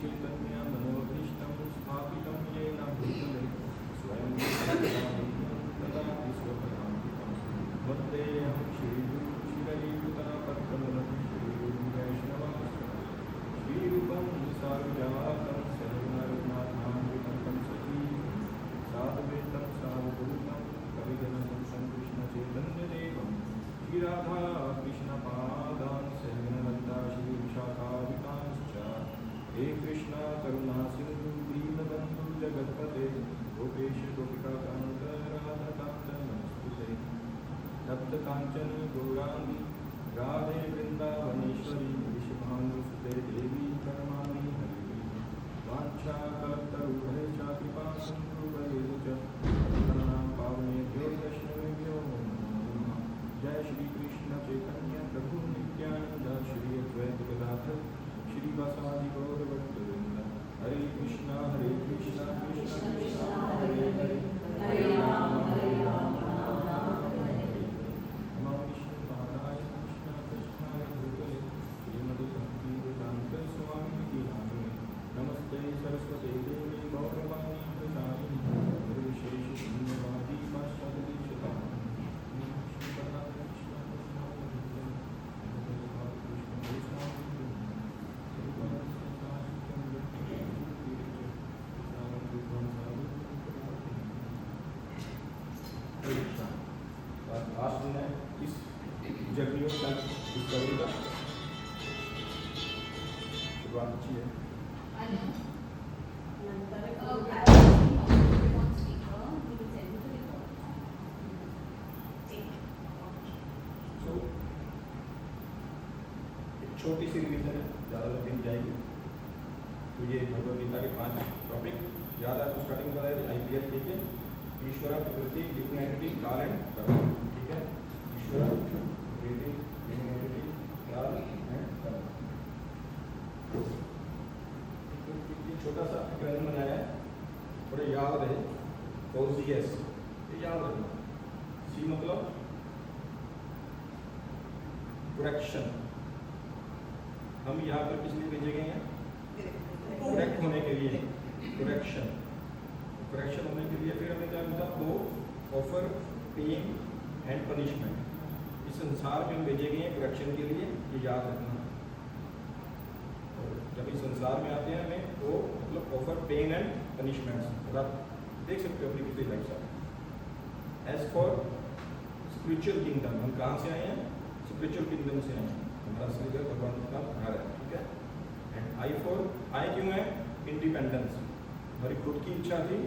चैतन्य मनोभीष्टं स्थापितं येन भूतले स्वयं तदापि स्वपदान्तिकं वन्देऽहं श्रीगुरुशिरयुतापद्कमलं श्रीगुरुवैष्णवांश्च श्रीरूपं सारुजातं सर्वनरनाथामृतं सजीवं साधुवेदं साधुभूतं कविजनसं कृष्णचैतन्यदेवं श्रीराधा कृष्णपादान् सहगनललिता श्रीविशाखादिकांश्च हे कृष्ण करुणा सिन्धु दीनबन्धु जगत्पते गोपेश गोपिकाकान्त राधाकान्त नमस्तुते तप्तकाञ्चन गौराङ्गी राधे वृन्दावनेश्वरी विश्वभानुसुते देवी प्रणमामि हरिः वाञ्छाकल्पतरुभ्यश्च कृपासिन्धु च पतितानां पावनेभ्यो वैष्णवेभ्यो नमो नमः। जय श्री कृष्ण चैतन्य प्रभु नित्यानंद श्री अद्वैत गदाधर श्रीवासादि गौर भक्तवृंद हरे कृष्णा कृष्ण कृष्ण हरे हरे हरे राम राम हरे हरे। नमो विष्णुपादाय कृष्ण कृष्णाय भूतले श्रीमद् भक्तिवेदान्त स्वामिनिति नामिने नमस्ते सरस्वती देवी गौरवाणी प्रचारिणी निर्विशेष शून्यवादी पाश्चात्यदेशताम् आज दिन है इस जर्नी का डिस्कवरी का शुरुआत अच्छी है। एक छोटी सी रिवीजन है, ज़्यादा लोग दिन जाएगी। तो ये भगवद गीता के 5 टॉपिक याद है। तो स्टार्टिंग में बताया IPL ठीक है, ईश्वर प्रकृति डिविनिटी काल एंड कर्म। ठीक है, ईश्वर प्रकृति डिविनिटी काल एंड कर्म। छोटा सा एक्रोनिम बनाया है, थोड़ा याद रहे। OCS ये याद रखना। C मतलब करेक्शन। हम यहाँ पर किस लिए भेजे गए हैं? करेक्ट होने के लिए। करेक्शन होने के लिए फिर हमें क्या मिलता? Both offer paying and punishment. इस संसार में हम भेजे गए हैं करेक्शन के लिए, ये याद रखना। जब इस संसार में आते हैं हमें वो मतलब ऑफर पेन एंड पनिशमेंट्स आप देख सकते हो अपनी पिछली लाइफ से। एज फॉर स्पिरिचुअल किंगडम, हम कहाँ से आए हैं? स्पिरिचुअल किंगडम से आए हैं। हमारा शरीर भगवान का घर है। ठीक है, एंड आई फॉर आई क्यों है? इंडिपेंडेंस। हमारी खुद की इच्छा थी,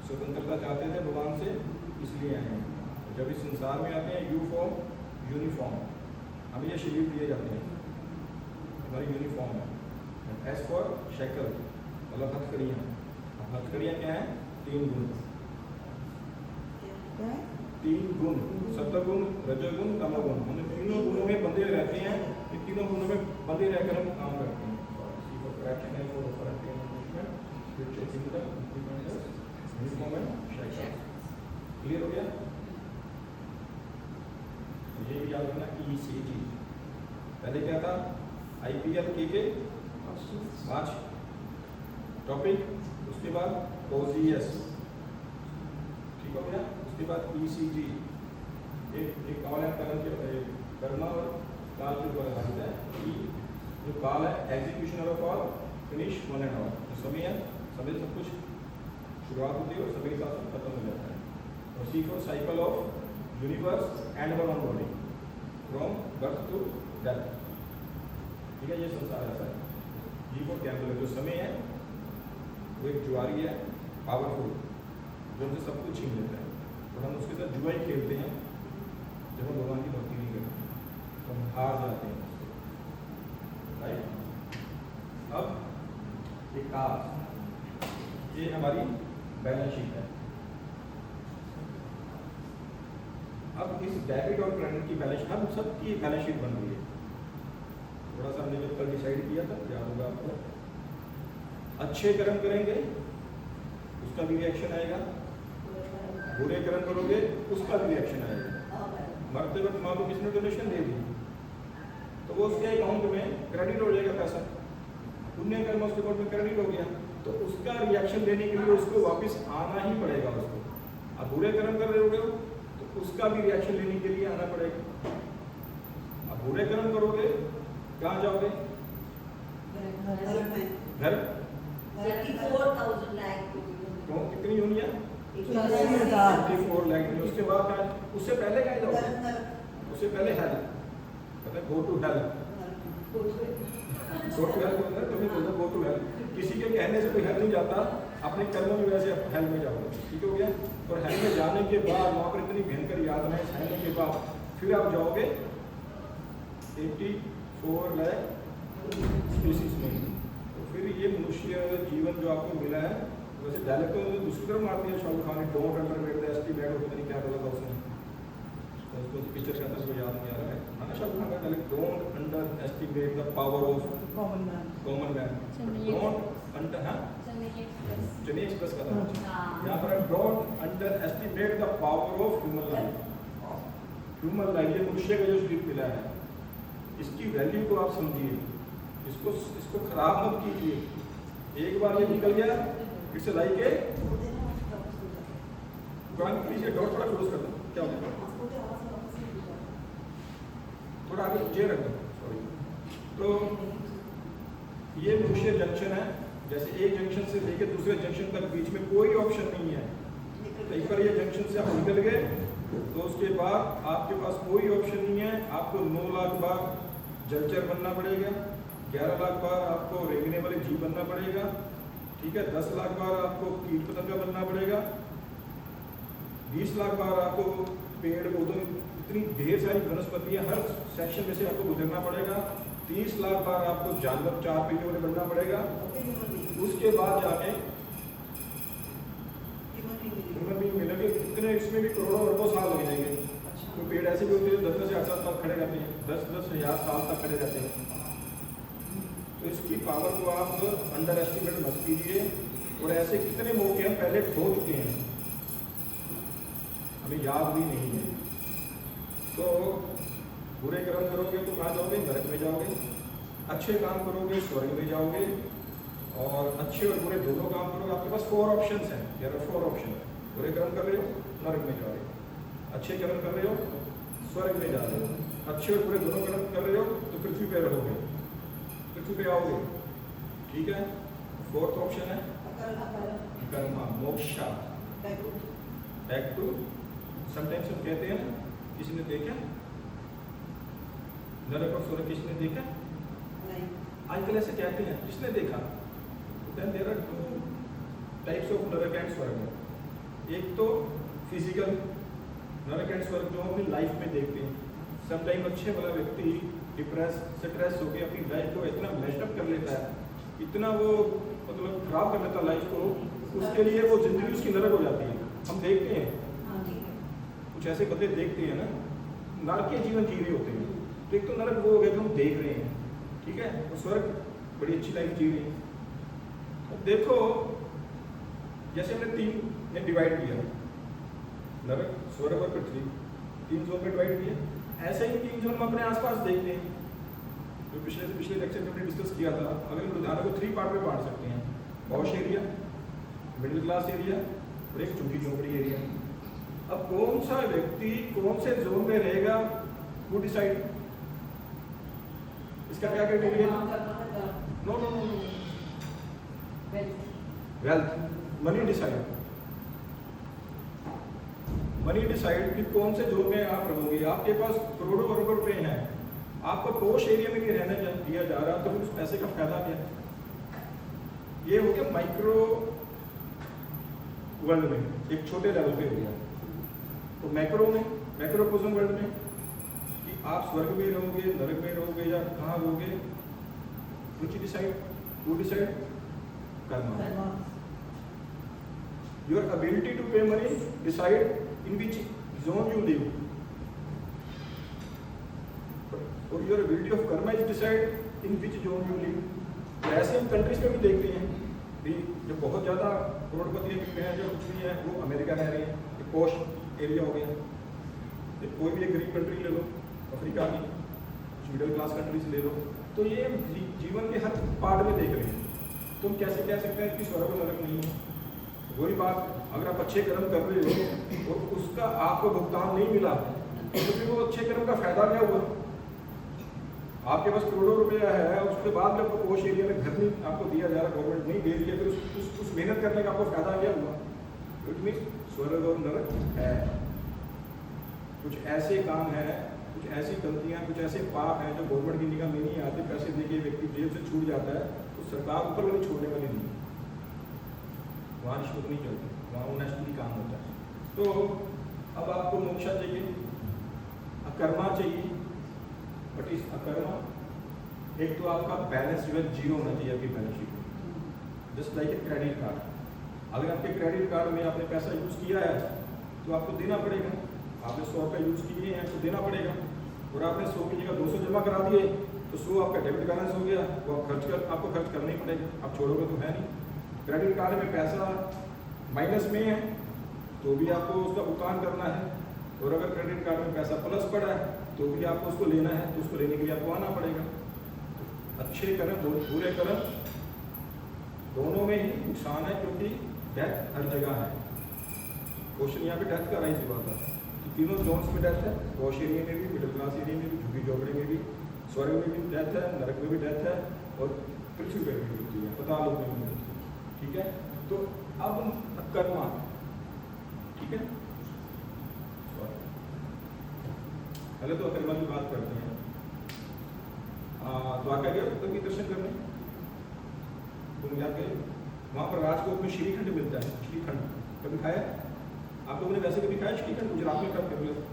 स्वतंत्रता चाहते थे भगवान से, इसलिए आए हैं। जब इस संसार में आते हैं यू फॉर यूनिफॉर्म, हमें ये शरीर दिए जाते हैं, हमारी यूनिफॉर्म है। एस फॉर शैकल मतलब हथकड़ियाँ। हथकड़ियाँ क्या है? 3 गुण। 3 गुण, सत्वगुण, रजोगुण, तमोगुण। हम तीनों गुणों में बंधे रहते हैं। इन तीनों गुणों में बंधे रहकर हम काम करते हैं। क्लियर हो गया? ये भी याद रखना ECG। पहले क्या था? IPL के 5 टॉपिक, उसके बाद OCS ठीक हो गया। उसके बाद ECG एक काल है कर्म और काल के ऊपर आधारित है। जो काल है execution of call finish 1 and all। जो समय है, समय सब कुछ शुरुआत होती है और समय के साथ खत्म हो जाता है। और C for cycle of universe and one on body from birth to death. ठीक है, ये संसार ऐसा है। G फॉर कैम्पल, जो समय है वो एक जुआरी है, पावरफुल, जो हमसे सब कुछ छीन लेता है। और हम उसके साथ जुआ ही खेलते हैं जब हम भगवान की भक्ति नहीं करते, तो हम हार जाते हैं। राइट, अब एक काल, ये हमारी बैलेंस शीट है। अब इस डेबिट और क्रेडिट की बैलेंस, हम सबकी बैलेंस शीट बन रही है। थोड़ा सा हमने जब कल डिसाइड किया था, याद होगा आपको। अच्छे कर्म करेंगे उसका भी रिएक्शन आएगा, बुरे कर्म करोगे उसका भी रिएक्शन आएगा। मरते वक्त माँ को किसने डोनेशन दे दी तो वो उसके अकाउंट में क्रेडिट हो जाएगा पैसा, पुण्य कर्म उसके ऊपर में क्रेडिट हो गया, तो उसका रिएक्शन देने के लिए उसको वापस आना ही पड़ेगा उसको। अब बुरे कर्म कर रहे हो तो उसका भी रिएक्शन लेने के लिए आना पड़ेगा। अब बुरे कर्म करोगे कहाँ जाओगे? घर। कितनी यूनिया? 24 लाख। उसके बाद क्या? उससे पहले कहाँ जाओगे? उससे पहले हेल, मतलब go to hell. Go to hell बोलना, तुम्हें बोलना गो टू हेल। किसी के कहने से कोई हेल नहीं जाता, अपने कर्मों की वजह से हेल में जाओगे, ठीक हो गया। और हेल में जाने के बाद वहाँ पर इतनी भयंकर यातनाएं सहने के बाद फिर आप जाओगे 84 लाख स्पीसीज में। तो फिर ये मनुष्य जीवन जो आपको मिला है, वैसे डायलेक्ट तो दूसरी तरफ मारती है शाहरुख खान ने, डोंट अंडरवेट द एस्टीमेट, पता नहीं क्या बोला था उसने, उसको पिक्चर का अंदर याद नहीं आ रहा है। हाँ शाहरुख खान का dialect, don't under estimate the power of common man, don't under, हाँ चेन्नई एक्सप्रेस का था यहाँ पर, don't under estimate the power of human life. Human life, ये मनुष्य का जो शरीर मिला है, इसकी वैल्यू को आप समझिए, इसको खराब मत कीजिए। एक बार ये निकल गया, फिर से लाई के लीजिए, डॉट थोड़ा क्लोज कर दो, क्या होगा थोड़ा आगे चेयर रख दो, सॉरी। तो ये मनुष्य जंक्शन है, जैसे एक जंक्शन से लेकर दूसरे जंक्शन तक बीच में कोई ऑप्शन नहीं है। एक बार ये जंक्शन से आप निकल गए तो उसके बाद आपके पास कोई ऑप्शन नहीं है। आपको 9 लाख बार जलचर बनना पड़ेगा, 11 लाख बार आपको रेंगने वाले जीव बनना पड़ेगा, ठीक है, 10 लाख बार आपको कीट पतंगा बनना पड़ेगा, 20 लाख बार आपको पेड़ पौधों, इतनी ढेर सारी वनस्पतियां हर सेक्शन में से आपको गुजरना पड़ेगा, 30 लाख बार आपको जानवर 4 पहिए वाले बनना पड़ेगा। उसके बाद जाके मिलेंगे, इतने इसमें भी करोड़ों अरबों साल लग जाएंगे। तो पेड़ ऐसे भी होते हैं 10 से 8 साल तक खड़े रहते हैं, 10 हज़ार साल तक खड़े रहते हैं। तो इसकी पावर को आप अंडर एस्टिमेट मत कीजिए। और ऐसे कितने मौके हम पहले खो चुके हैं, हमें याद भी नहीं है। तो बुरे कर्म करोगे तो कहाँ जाओगे? नरक में जाओगे। अच्छे काम करोगे स्वर्ग में जाओगे। और अच्छे और बुरे दोनों काम करोगे, आपके पास 4 ऑप्शंस हैं। There are 4 option. बुरे कर्म कर रहे हो, नरक में जा रहे हो। अच्छे कर्म कर रहे हो, स्वर्ग में जा रहे हो। अच्छे और बुरे दोनों कर्म कर रहे हो तो पृथ्वी पे रहोगे, पृथ्वी पे आओगे, ठीक है। 4th ऑप्शन है karma moksha, back to. Sometimes हम कहते हैं किसी ने देखा नरक और स्वर्ग, किसी ने देखा? आजकल ऐसे कहते हैं किसने देखा? Then there are 2 types of narak and swarg. एक तो फिजिकल नरक एंड स्वर्ग जो हम अपनी लाइफ में देखते हैं। समटाइम अच्छे वाला व्यक्ति डिप्रेस स्ट्रेस होकर अपनी लाइफ को इतना मेस्टअप कर लेता है, इतना वो मतलब खराब कर लेता है लाइफ को, उसके लिए वो जिंदगी उसकी नरक हो जाती है। हम देखते हैं कुछ ऐसे बंदे देखते हैं ना, नरक के जीवन जी रहे होते हैं। तो एक तो नरक वो हो गया जो हम देख रहे हैं, ठीक है, और स्वर्ग बड़ी अच्छी लाइफ जी रही है। अब देखो जैसे हमने 3 में डिवाइड किया, नरक स्वर्ग और पृथ्वी, 3 जोन में डिवाइड किया। ऐसे ही 3 जोन हम अपने आसपास देखते हैं, जो पिछले लेक्चर में हमने डिस्कस किया था। अगर हम लुधियाना को 3 पार्ट में बांट सकते हैं, posh area, middle class area और एक झुग्गी झोपड़ी एरिया। अब कौन सा व्यक्ति कौन से जोन में रहेगा वो डिसाइड, इसका क्या criteria? No no no, wealth, money decide. Money decide कि कौन से जोन में आप रहोगे। आपके पास करोड़ों अरबों रुपए हैं, आपको पोश एरिया में नहीं रहने दिया जा रहा, तो फिर उस पैसे का फायदा क्या? ये हो गया माइक्रो वर्ल्ड में, एक छोटे लेवल पे हो गया। तो मैक्रो में, मैक्रोकोज़म वर्ल्ड में कि आप स्वर्ग में रहोगे, नरक में रहोगे या कहाँ रहोगे, which decide, who decide? Karma. Your ability to pay money decide in which zone you live. और your ability of karma is decide in which zone you live. ऐसे हम कंट्रीज में भी देखते हैं भी जो बहुत ज़्यादा करोड़पति हैं, जो कुछ भी है वो अमेरिका रह रहे हैं, एक पोस्ट एरिया हो गया। कोई भी एक गरीब कंट्री ले लो, अफ्रीका की, कुछ मिडिल क्लास कंट्रीज ले लो, तो ये जीवन के हर पार्ट में देख रहे हैं। तुम कैसे कह सकते हैं कि स्वर्ग और नरक नहीं है? वही बात, अगर आप अच्छे कर्म कर रहे हो और उसका आपको भुगतान नहीं मिला तो फिर वो अच्छे कर्म का फायदा क्या हुआ? आपके पास करोड़ों रुपया है, उसके बाद भी आपको पोश एरिया में घर नहीं आपको दिया जा रहा, गवर्नमेंट नहीं दे रही है, फिर उस मेहनत करने का आपको फायदा क्या हुआ? इट मीन्स स्वर्ग और नरक है। कुछ ऐसे काम हैं, कुछ ऐसी गलतियां, कुछ ऐसे पाप हैं जो गवर्नमेंट की निगाह में नहीं आते, पैसे देके व्यक्ति जेल से छूट जाता है तो सरकार ऊपर वाली छोड़ने वाली नहीं, वहाँ रिश्वत नहीं चलती, वहाँ ऑनेस्टली काम होता है। तो अब आपको मोक्षा चाहिए, अकर्मा चाहिए। बट इस अकर्मा, एक तो आपका बैलेंस जो है जीरो होना चाहिए आपकी बैलेंस शीट में, just like a credit card. अगर आपके क्रेडिट कार्ड में आपने पैसा यूज किया है तो आपको देना पड़ेगा। आपने 100 रुपये यूज किए हैं तो देना पड़ेगा, और आपने 100 की जगह 200 जमा करा दिए तो 100 आपका डेबिट बैलेंस हो गया, वो आपको खर्च करना ही पड़ेगा, आप छोड़ोगे तो है नहीं। क्रेडिट कार्ड में पैसा माइनस में है तो भी आपको उसका भुगतान करना है, और अगर क्रेडिट कार्ड में पैसा प्लस पड़ा है तो भी आपको उसको लेना है, तो उसको लेने के लिए आपको आना पड़ेगा। अच्छे कर्म बुरे कर्म दोनों में ही नुकसान है, क्योंकि डेथ हर जगह है। क्वेश्चन यहाँ पे डेथ का राइज हुआ था, तो तीनों जोन्स में डेथ है, पॉश एरिया में भी, मिडिल क्लास एरिया में भी, झुग्गी झोपड़ी में भी, स्वर्ग में भी डेथ है, नरक में भी डेथ है, और पृथ्वी पर भी मृत्यु है, पता लोग में भी मृत्यु है। ठीक है, तो अब कर्मा, ठीक है, पहले तो अकर्मा की बात करते हैं। द्वारका गए कभी दर्शन करने, तुम याद गए? वहाँ पर राजकोट में श्रीखंड मिलता है, श्रीखंड कभी खाया? आप लोगों ने वैसे कभी खाया श्रीखंड? गुजरात में कब मिलता है?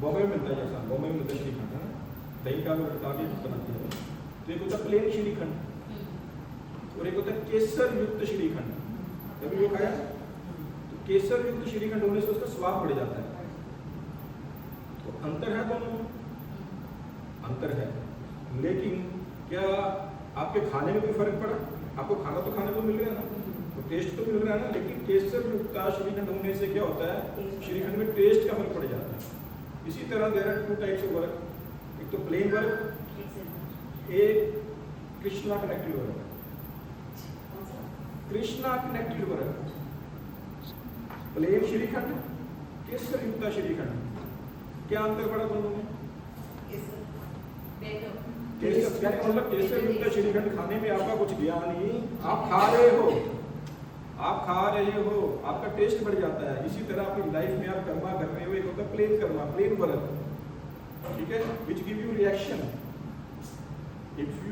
बॉम्बे में मिलता है, जैसा बॉम्बे में मिलता है श्रीखंड, है ना, दही का बनाती है। तो एक होता है प्लेन श्रीखंड और एक होता है केसर युक्त श्रीखंड। कभी वो खाया? तो केसर युक्त श्रीखंड होने से उसका स्वाद बढ़ जाता है। तो अंतर है दोनों में, अंतर है, लेकिन क्या आपके खाने में कोई फर्क पड़ा? आपको खाना तो खाने को मिल रहा है ना, तो टेस्ट तो मिल रहा है ना, लेकिन केसर युक्त श्रीखंड होने से क्या होता है, श्रीखंड में टेस्ट का फर्क पड़ जाता है। इसी तरह there are 2 types of work, एक तो प्लेन वर्क, एक Krishna connected work. Krishna connected work, plain shrikhand, केसर युक्त श्रीखंड, क्या अंतर पड़ा दोनों में? केसर मतलब केसर युक्त श्रीखंड खाने में आपका कुछ गया नहीं, आप खा रहे हो, आप खा रहे हो, आपका टेस्ट बढ़ जाता है। इसी तरह अपनी लाइफ में आप कर्मा कर रहे हो, एक होता है प्लेन कर्मा, प्लेन वर्क, ठीक है, which give you reaction. If you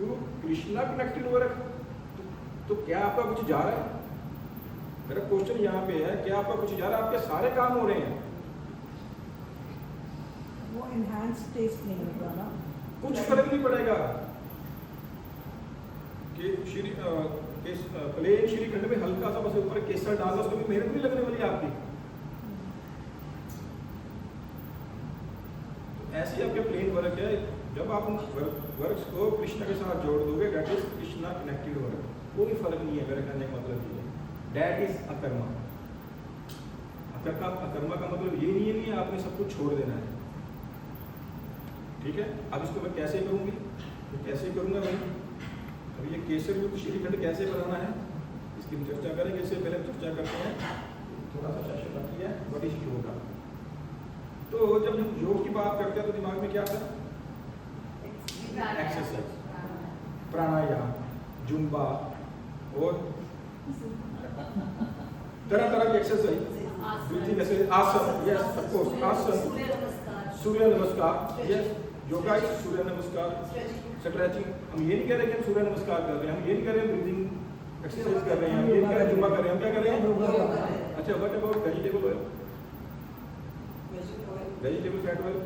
do Krishna connected work तो क्या आपका कुछ जा रहा है? मेरा क्वेश्चन यहाँ पे है, क्या आपका कुछ जा रहा है? आपके सारे काम हो रहे हैं, वो एनहांस टेस्ट नहीं होगा ना, कुछ फर्क नहीं पड़ेगा। कि प्लेन श्रीखंड में हल्का सा बस ऊपर केसर डालना, उसको भी मेहनत नहीं लगने वाली आपकी। तो ऐसे आपके प्लेन वर्क है, जब आप उन वर्क्स को कृष्ण के साथ जोड़ दोगे, that is Krishna connected work. कोई फर्क नहीं है, मेरे कहने का मतलब ये है, दैट इज अकर्मा। अकर्मा का मतलब ये नहीं है आपने सब कुछ छोड़ देना है, ठीक है। अब इसको मैं कैसे करूँगी, तो कैसे करूँगा भाई, अब ये केसर युक्त श्रीखंड कैसे बनाना है इसकी भी चर्चा करेंगे। इससे पहले चर्चा करते हैं, थोड़ा सा सेशन बाकी है, व्हाट इज योगा। तो जब हम योग की बात करते हैं तो दिमाग में क्या आता है? एक्सरसाइज, प्राणायाम, जुम्बा और तरह तरह की एक्सरसाइज, ब्रीथिंग एक्सरसाइज, आसन, यस ऑफ कोर्स, आसन, सूर्य नमस्कार, यस, योगा इज सूर्य नमस्कार, स्ट्रेचिंग। हम ये नहीं कह रहे कि हम सूर्य नमस्कार कर रहे हैं, हम ये नहीं कह रहे हैं ब्रीथिंग एक्सरसाइज कर रहे हैं, हम ये नहीं कह रहे हैं जुम्बा कर रहे हैं, हम क्या कर रहे हैं? अच्छा, what about vegetable oil, vegetable fat oil.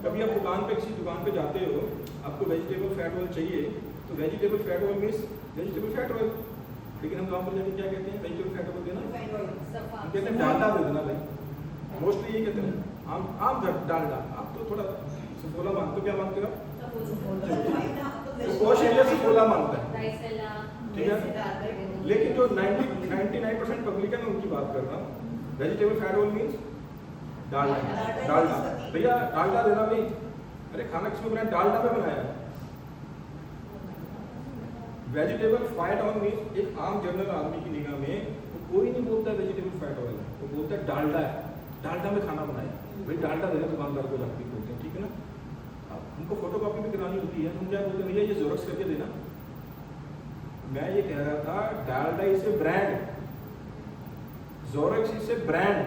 कभी आप दुकान पे किसी दुकान पे जाते हो, आपको वेजिटेबल फैट ऑयल चाहिए, तो vegetable fat oil means vegetable fat oil, लेकिन हम गाँव पर जाके क्या कहते हैं? वेजिटेबल फैट ऑयल देना, हम कहते हैं डालडा दे देना भाई, मोस्टली ये कहते हैं आम डालडा। आप तो थोड़ा सफोला मानते हो, क्या मानते हो? पॉश एरिया सफोला मानता है, ठीक है, लेकिन जो 99% पब्लिक है, मैं उनकी बात कर रहा हूँ। Vegetable fat oil means Dalda, भैया डालडा देना भाई। अरे खाना किसमें बनाया? डालडा पे बनाया है। वेजिटेबल फैट ऑयल मीन्स एक आम जनरल आदमी की निगाह में तो कोई नहीं बोलता वेजिटेबल फैट ऑयल है, वो बोलता है डालडा है, डालडा में खाना बनाए, भाई डालडा देना दुकानदार को जाकर बोलते हैं, ठीक है ना। अब हमको फोटो कॉपी भी करानी होती है, हम क्या बोलते हैं भैया ये ज़ेरॉक्स करके देना। मैं ये कह रहा था Dalda is a brand, xerox is a brand.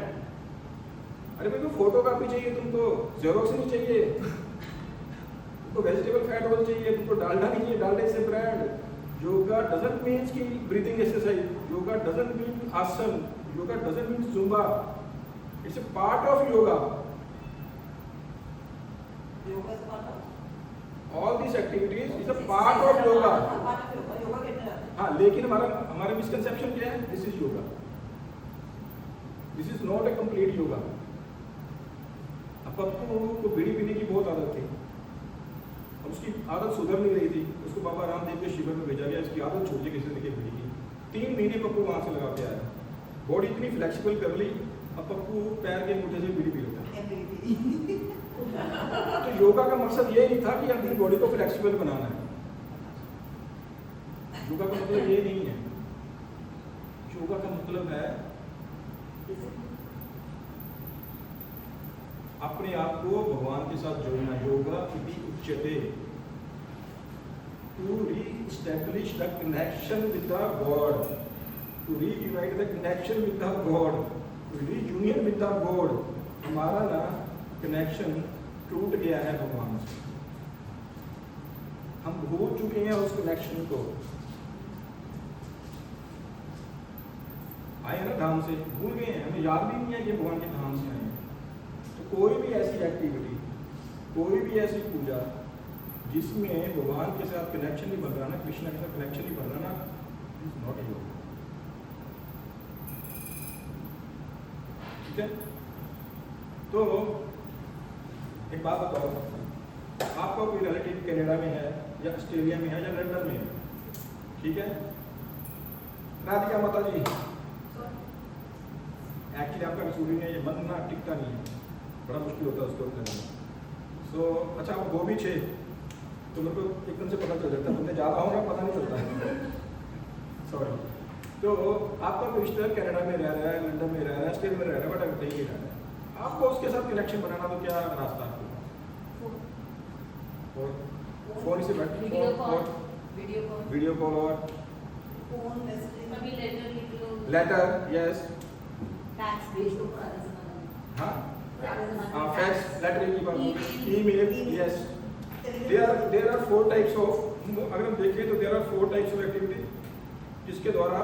अरे भाई फोटो कॉपी चाहिए तुमको, ज़ेरॉक्स नहीं चाहिए, तुमको वेजिटेबल फैट ऑयल चाहिए, तुमको डालडा नहीं चाहिए, Dalda is a brand. Yoga doesn't means की breathing exercise, yoga doesn't mean asana, yoga doesn't mean Zumba, it's a part of yoga. Yoga is part of all this activities is a part of yoga. Yoga कहते हैं। हाँ, लेकिन हमारा misconception क्या है, this is yoga, this is not a complete yoga. अब पप्पू को बीड़ी पीने की बहुत आदत थी, अब उसकी आदत सुधर नहीं रही थी, उसको बाबा रामदेव के शिविर में भेजा गया, इसकी आदत छोड़ दी किसी ने बीड़ी की। 3 महीने पप्पू वहाँ से लगा के आया, बॉडी इतनी फ्लेक्सिबल कर ली, अब पप्पू पैर के अंगूठे से बीड़ी पी लेता है। तो योगा का मकसद ये नहीं था कि अपनी बॉडी को फ्लेक्सिबल बनाना है, योगा का मतलब ये नहीं है। योगा का मतलब है अपने आप को भगवान के साथ जोड़ना। योगा इति उच्यते, to re-establish the connection with the god, to reunite the connection with the god, reunion with the god. हमारा ना कनेक्शन टूट गया है भगवान से, हम भूल चुके हैं उस कनेक्शन को। आए ना धाम से, भूल गए हैं, हमें याद भी नहीं है कि भगवान के धाम से आए। तो कोई भी ऐसी एक्टिविटी, कोई भी ऐसी पूजा जिसमें भगवान के साथ कनेक्शन नहीं बन रहा ना, कृष्ण के साथ कनेक्शन नहीं बन रहा ना, इज नॉट योगा। ठीक है, तो एक बात बताओ, आपका कोई रिलेटिव कनाडा में है या ऑस्ट्रेलिया में है या लंदन में है, ठीक है, राधिका माता जी, एक्चुअली आपका कसूर नहीं है, ये मन ना टिकता नहीं है, बड़ा मुश्किल होता है उसको करने में। सो अच्छा, आप वो भी छे तो मेरे को एकदम से पता चल जाता है, मुझे ज़्यादा होगा पता नहीं चलता। सॉरी। तो आपका कोई रिश्तेदार कनाडा में रह रहा है, लंदन में रह रहा है, ऑस्ट्रेलिया में रह रहा है, बट कहीं नहीं रह रहा है, आपको उसके साथ कनेक्शन बनाना, तो क्या रास्ता आपको? फोन से बैठ, वीडियो कॉल, और फोन मैसेजिंग, अभी लेटर लिख लो, लेटर, यस, फैक्स भेज दो, पुराने जमाने में। हाँ, फैक्स, लेटर की बात, email, yes. There are 4 types of, अगर हम देखें तो there are 4 types of activity जिसके द्वारा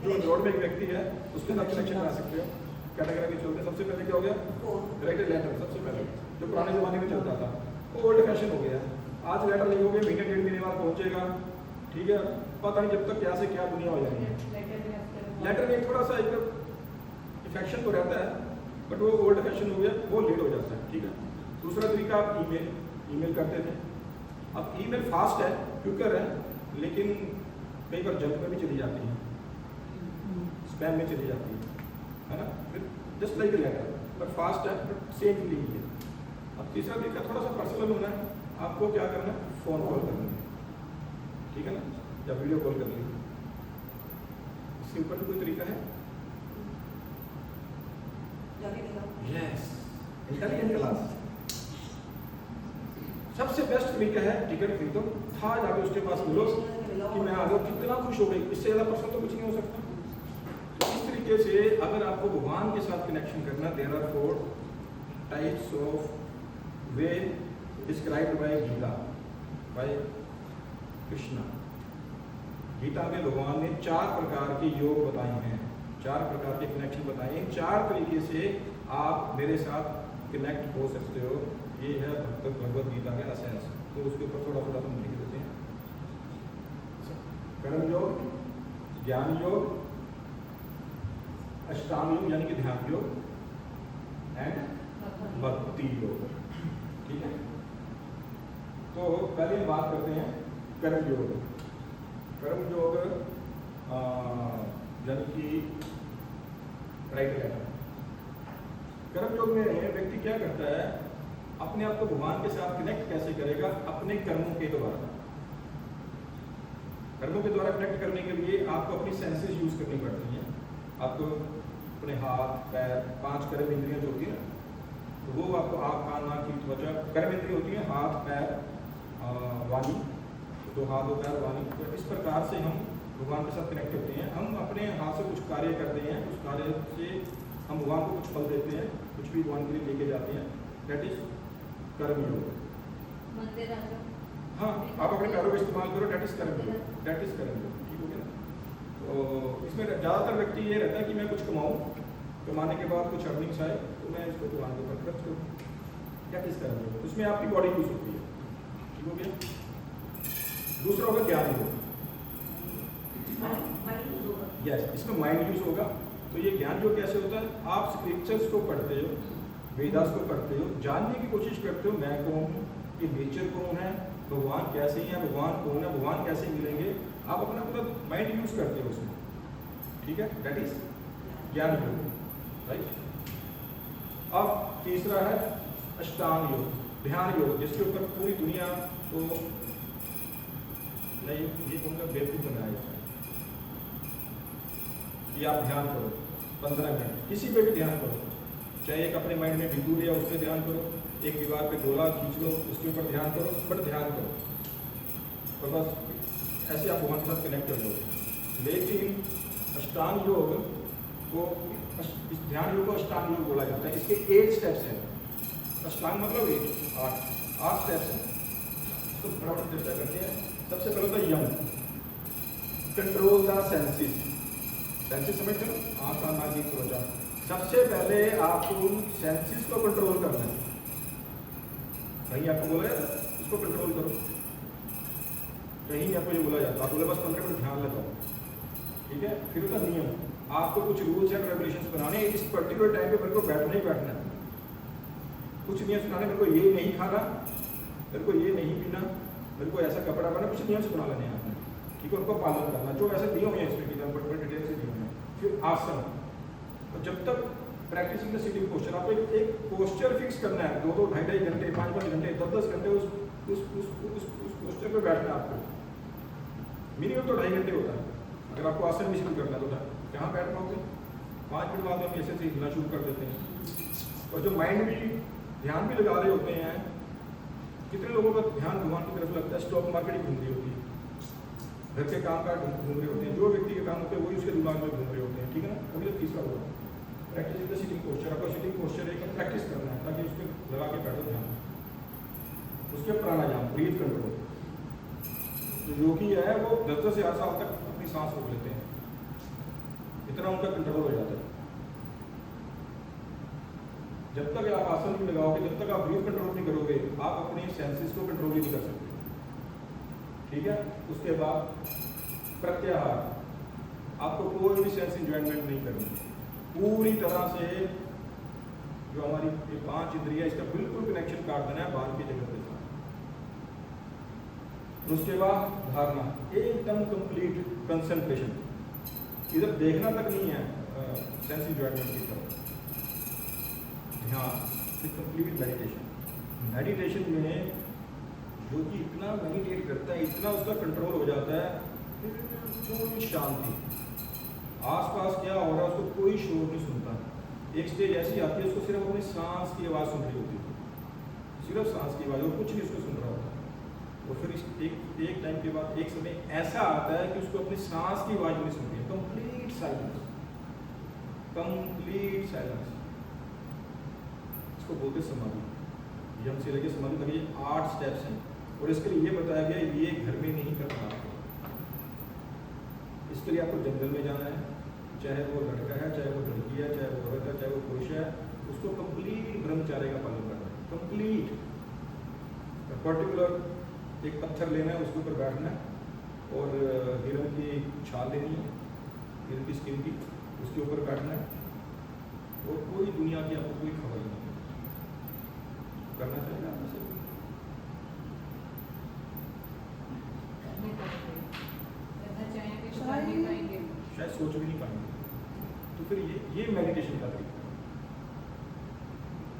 जो रोड में एक व्यक्ति है उसके साथ कनेक्शन बना सकते हो। कैटेगरी के चलते सबसे पहले क्या हो गया, डायरेक्ट लेटर, सबसे पहले जो पुराने जमाने में चलता था, वो ओल्ड फैशन हो गया। आज लेटर लिखोगे, महीने 1.5 महीने बाद पहुंचेगा, ठीक है, पता नहीं जब तक क्या से क्या दुनिया हो जाएगी। लेटर में थोड़ा सा एक इफेक्शन तो रहता है, बट वो ओल्ड फैशन हो गया, वो लेट हो जाता है, ठीक है। दूसरा तरीका, आप ईमेल करते थे। अब ईमेल फास्ट है, क्विकर है, लेकिन कई बार जंक में भी चली जाती है, स्पैम में चली जाती है ना, just like letter, but fast है, बट सेम फीलिंग है। अब तीसरा तरीका थोड़ा सा पर्सनल होना है, आपको क्या करना है, फोन कॉल करना है, ठीक है ना, या वीडियो कॉल कर लीजिए। सिंपल कोई तरीका है? यस, इंटेलिजेंट क्लास सबसे बेस्ट तरीका है, टिकट खरीदो, था जाके उसके पास मिलो कि मैं आ गया, कितना खुश हो गई, इससे ज़्यादा पर्सन तो कुछ नहीं हो सकता। तो इस तरीके से अगर आपको भगवान के साथ कनेक्शन करना, there are 4 types of way described by Gita, by Krishna. Gita में भगवान ने 4 प्रकार के योग बताए हैं, 4 प्रकार के कनेक्शन बताए हैं। 4 तरीके से आप मेरे साथ कनेक्ट हो सकते हो। ये है भगवद गीता का एसेंस। तो उसके ऊपर थोड़ा थोड़ा हम लिख देते हैं। कर्म योग, ज्ञान योग, अष्टांग योग यानी कि ध्यान योग, एंड भक्ति योग, ठीक है। तो पहले हम बात करते हैं कर्म योग। कर्म योग यानी कि राइट लेटर। कर्म योग में व्यक्ति क्या करता है, अपने आप को भगवान के साथ कनेक्ट कैसे करेगा, अपने कर्मों के द्वारा। कर्मों के द्वारा कनेक्ट करने के लिए आपको अपनी सेंसेस यूज करनी पड़ती हैं। आपको अपने हाथ पैर 5 कर्म इंद्रियां जो होती है ना, तो वो आपको आँख कान नाक जीभ त्वचा कर्म इंद्रियां होती हैं, हाथ पैर वाणी, तो हाथ और पैर वाणी। तो इस प्रकार से हम भगवान के साथ कनेक्ट होते हैं। हम अपने हाथ से कुछ कार्य करते हैं, उस कार्य से हम भगवान को कुछ फल देते हैं, कुछ भी भगवान के लिए लेके जाते हैं, दैट इज कर्मयोग। मंदिर आ जाओ। हाँ, आप अपने पैरों का इस्तेमाल करो, दैट इज कर्मयोग, दैट इज कर्मयोग। ठीक हो गया ना? तो इसमें ज़्यादातर व्यक्ति ये रहता है कि मैं कुछ कमाऊँ, कमाने के बाद कुछ अर्निंग्स आए तो मैं इसको भगवान के ऊपर खर्च करूँ, दैट इज कर्मयोग। उसमें आपकी बॉडी यूज होती है। ठीक हो गया? दूसरा होगा ज्ञान योग। यस, इसमें माइंड यूज होगा। तो ये ज्ञान योग कैसे होता है? आप स्क्रिप्चर्स को पढ़ते हो, वेदास को पढ़ते हो, जानने की कोशिश करते हो मैं कौन हूँ, ये नेचर कौन है, भगवान कैसे हैं, भगवान कौन है, भगवान कैसे मिलेंगे। आप अपना पूरा माइंड यूज करते हो उसमें। ठीक है, दैट इज ज्ञान योग, राइट। अब तीसरा है अष्टांग योग, ध्यान योग, जिसके ऊपर पूरी दुनिया को नहीं ये कहूँगा बेवकूफ बनाया जाता है कि आप ध्यान करो 15 मिनट, किसी पे भी ध्यान करो, चाहे एक अपने माइंड में बिंदु लिया उस पर ध्यान करो, एक दीवार पे गोला खींच लो उसके ऊपर ध्यान करो, बट ध्यान करो और बस ऐसे आप भगवान के साथ कनेक्ट कर लो। लेकिन अष्टांग योग को, इस ध्यान योग को अष्टांग योग बोला जाता है। इसके 8 स्टेप्स हैं। अष्टांग मतलब 8 स्टेप्स हैं। तो फटाफट चर्चा करते हैं। सबसे पहले तो यम, कंट्रोल द सेंसेस। सेंसेस समझते हो, आँख कान नाक जीभ त्वचा। सबसे पहले आपको सेंसेस को कंट्रोल करना है। कहीं आपको बोला जाता है इसको कंट्रोल करो, कहीं आपको ये बोला जाता है, आप बोले बस 15 मिनट ध्यान लगाओ। ठीक है, फिर होता नियम, आपको कुछ रूल्स एंड रेगुलेशंस बनाने, इस पर्टिकुलर टाइम पे मेरे को बैठना ही बैठना है। कुछ नियम बनाने, मेरे को ये नहीं खाना, मेरे को ये नहीं पीना, मेरे को ऐसा कपड़ा पहनना, कुछ नियम बना लेने हैं आपने। ठीक है, उनको पालन करना, जो ऐसे दिए हुए हैं इसमें बड़े डिटेल से दिए हुए हैं। फिर आसन, और जब तक प्रैक्टिसिंग द सिटिंग पोस्चर, आपको एक पोस्चर फिक्स करना है। 2-2, 2.5 घंटे, 5-5 घंटे, 10-10 घंटे उस पोस्चर पे बैठना है आपको। मिनिमम तो 2.5 घंटे होता है। अगर आपको आसन भी शुरू करना है तो कहाँ बैठ पाओगे? 5 मिनट बाद हम ऐसे हिलना शुरू कर देते हैं। और जो माइंड भी ध्यान भी लगा रहे होते हैं, कितने लोगों का ध्यान भगवान की तरफ लगता है, स्टॉक मार्केट घूम रही होती है, घर के काम काज घूम रहे होते हैं, जो व्यक्ति के काम होते हैं वही उसके दिमाग में घूम रहे होते हैं। ठीक है ना? अभी तो तीसरा होगा प्रैक्टिस द सिटिंग पोस्चर। आपको सिटिंग पोस्चर एक प्रैक्टिस करना है ताकि उसके लगा के बैठो ध्यान। उसके प्राणायाम, ब्रीथ कंट्रोल। जो योगी है वो 10 से 8 साल तक अपनी सांस रोक लेते हैं, इतना उनका कंट्रोल हो जाता है। जब तक आप आसन नहीं लगाओगे, जब तक आप ब्रीथ कंट्रोल नहीं करोगे, आप अपने सेंसेस को कंट्रोल ही नहीं कर सकते। ठीक है, उसके बाद प्रत्याहार, आपको कोई भी सेंस एंजॉयमेंट नहीं करनी, पूरी तरह से जो हमारी ये 5 इंद्रियां, इसका बिल्कुल कनेक्शन काट देना है बाहर की जगह के साथ। उसके बाद धारणा, एकदम कंप्लीट कंसंट्रेशन, इधर देखना तक नहीं है सेंस एंजॉयमेंट की तरफ, ध्यान, फिर कंप्लीट मेडिटेशन। मेडिटेशन में जो कि इतना मेडिटेट करता है, इतना उसका कंट्रोल हो जाता है, बिल्कुल शांति, आसपास क्या हो रहा है उसको कोई शोर नहीं सुनता। एक स्टेज ऐसी आती है उसको सिर्फ अपनी सांस की आवाज़ सुन रही होती है, सिर्फ सांस की आवाज़, और कुछ नहीं उसको सुन रहा होता। और फिर एक टाइम के बाद एक समय ऐसा आता है कि उसको अपनी सांस की आवाज़ नहीं सुनती है, कंप्लीट साइलेंस, कंप्लीट साइलेंस। इसको बोलते समाधि। यम से लेके समाधि तक ये 8 स्टेप्स हैं, और इसके लिए ये बताया गया ये घर में नहीं करना आपको। इसके लिए आपको जंगल में जाना है, चाहे वो लड़का है, चाहे वो लड़की है, चाहे वो औरत है, चाहे वो पुरुष है, उसको कंप्लीट ब्रह्मचार्य का पालन करना है, कंप्लीट। पर्टिकुलर एक पत्थर लेना है, उसके ऊपर बैठना है, और हिरण की छाल लेनी है, हिरण की स्किन की, उसके ऊपर बैठना है, और कोई दुनिया की आपको कोई खबर नहीं करना चाहिए। आप से शायद सोच भी नहीं पाएंगे। तो फिर ये मेडिटेशन का तरीका।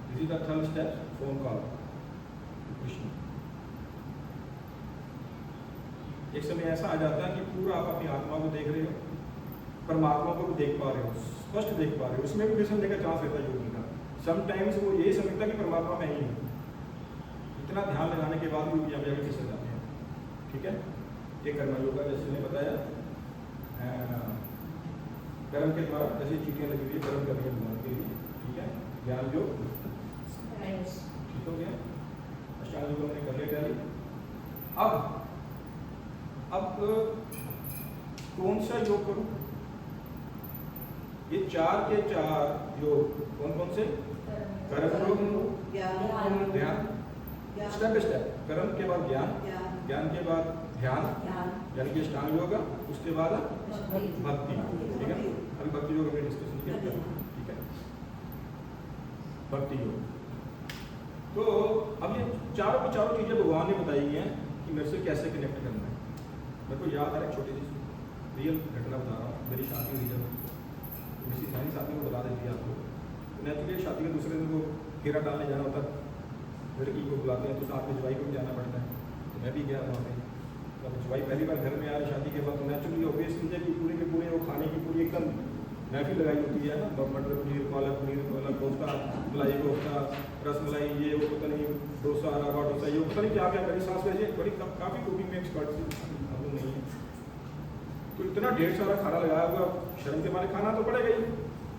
This is the third step, phone call Krishna. एक समय ऐसा आ जाता है कि पूरा आप अपनी आत्मा को देख रहे हो, परमात्मा को भी देख पा रहे हो, स्पष्ट देख पा रहे हो, उसमें भी फिसलने का चांस रहता है योगी का। समटाइम्स वो यही समझता है कि परमात्मा मैं ही हूँ, इतना ध्यान लगाने के बाद भी योगी यहाँ जाकर फिसल जाते हैं। ठीक है, ये कर्म योग का जैसे मैंने बताया कर्म के द्वारा जैसे चीटियाँ लगी हुई है कर्म करने के भगवान के लिए। ठीक है, ज्ञान योग ठीक हो गया, अष्टांग योग हमने कर लिया टैली। अब कौन सा योग करूं? ये 4 के 4 योग कौन कौन से? कर्म योग, ध्यान, स्टेप बाय स्टेप। कर्म के बाद ज्ञान, ज्ञान के बाद ध्यान, यानी कि अष्टांग योग, उसके बाद भक्ति। ठीक है, अभी भक्ति योग में डिस्कशन किया। ठीक है, भक्ति योग। तो अब ये चारों की चारों चीजें भगवान ने बताई गई हैं कि मेरे से कैसे कनेक्ट करना है। मेरे को याद आ रहा है छोटी सी रियल घटना बता रहा हूँ। मेरी शादी हुई जब, किसी साइंस शादी को बता देती है आपको। नेचुरली शादी के दूसरे दिन को फेरा डालने जाना होता है, लड़की को बुलाते हैं तो साथ में जवाई को भी जाना पड़ता है। तो मैं भी गया वहाँ पे। तो जवाई पहली बार घर में आ रही शादी के बाद, तो नेचुरली ऑब्वियसली है कि पूरे के पूरे वो खाने की पूरी एकदम महफिल लगाई होती है ना, मटर पनीर पालक कोफ्ता, मलाई कोफ्ता, रसमलाई, ये वो पता नहीं डोसा, रवा डोसा, ये पता नहीं क्या क्या करी सास वैसे बड़ी काफ़ी कुकिंग में एक्सपर्ट थी, हम लोग नहीं है। तो इतना ढेर सारा खाना लगाया हुआ, शर्म के मारे खाना तो पड़ेगा ही।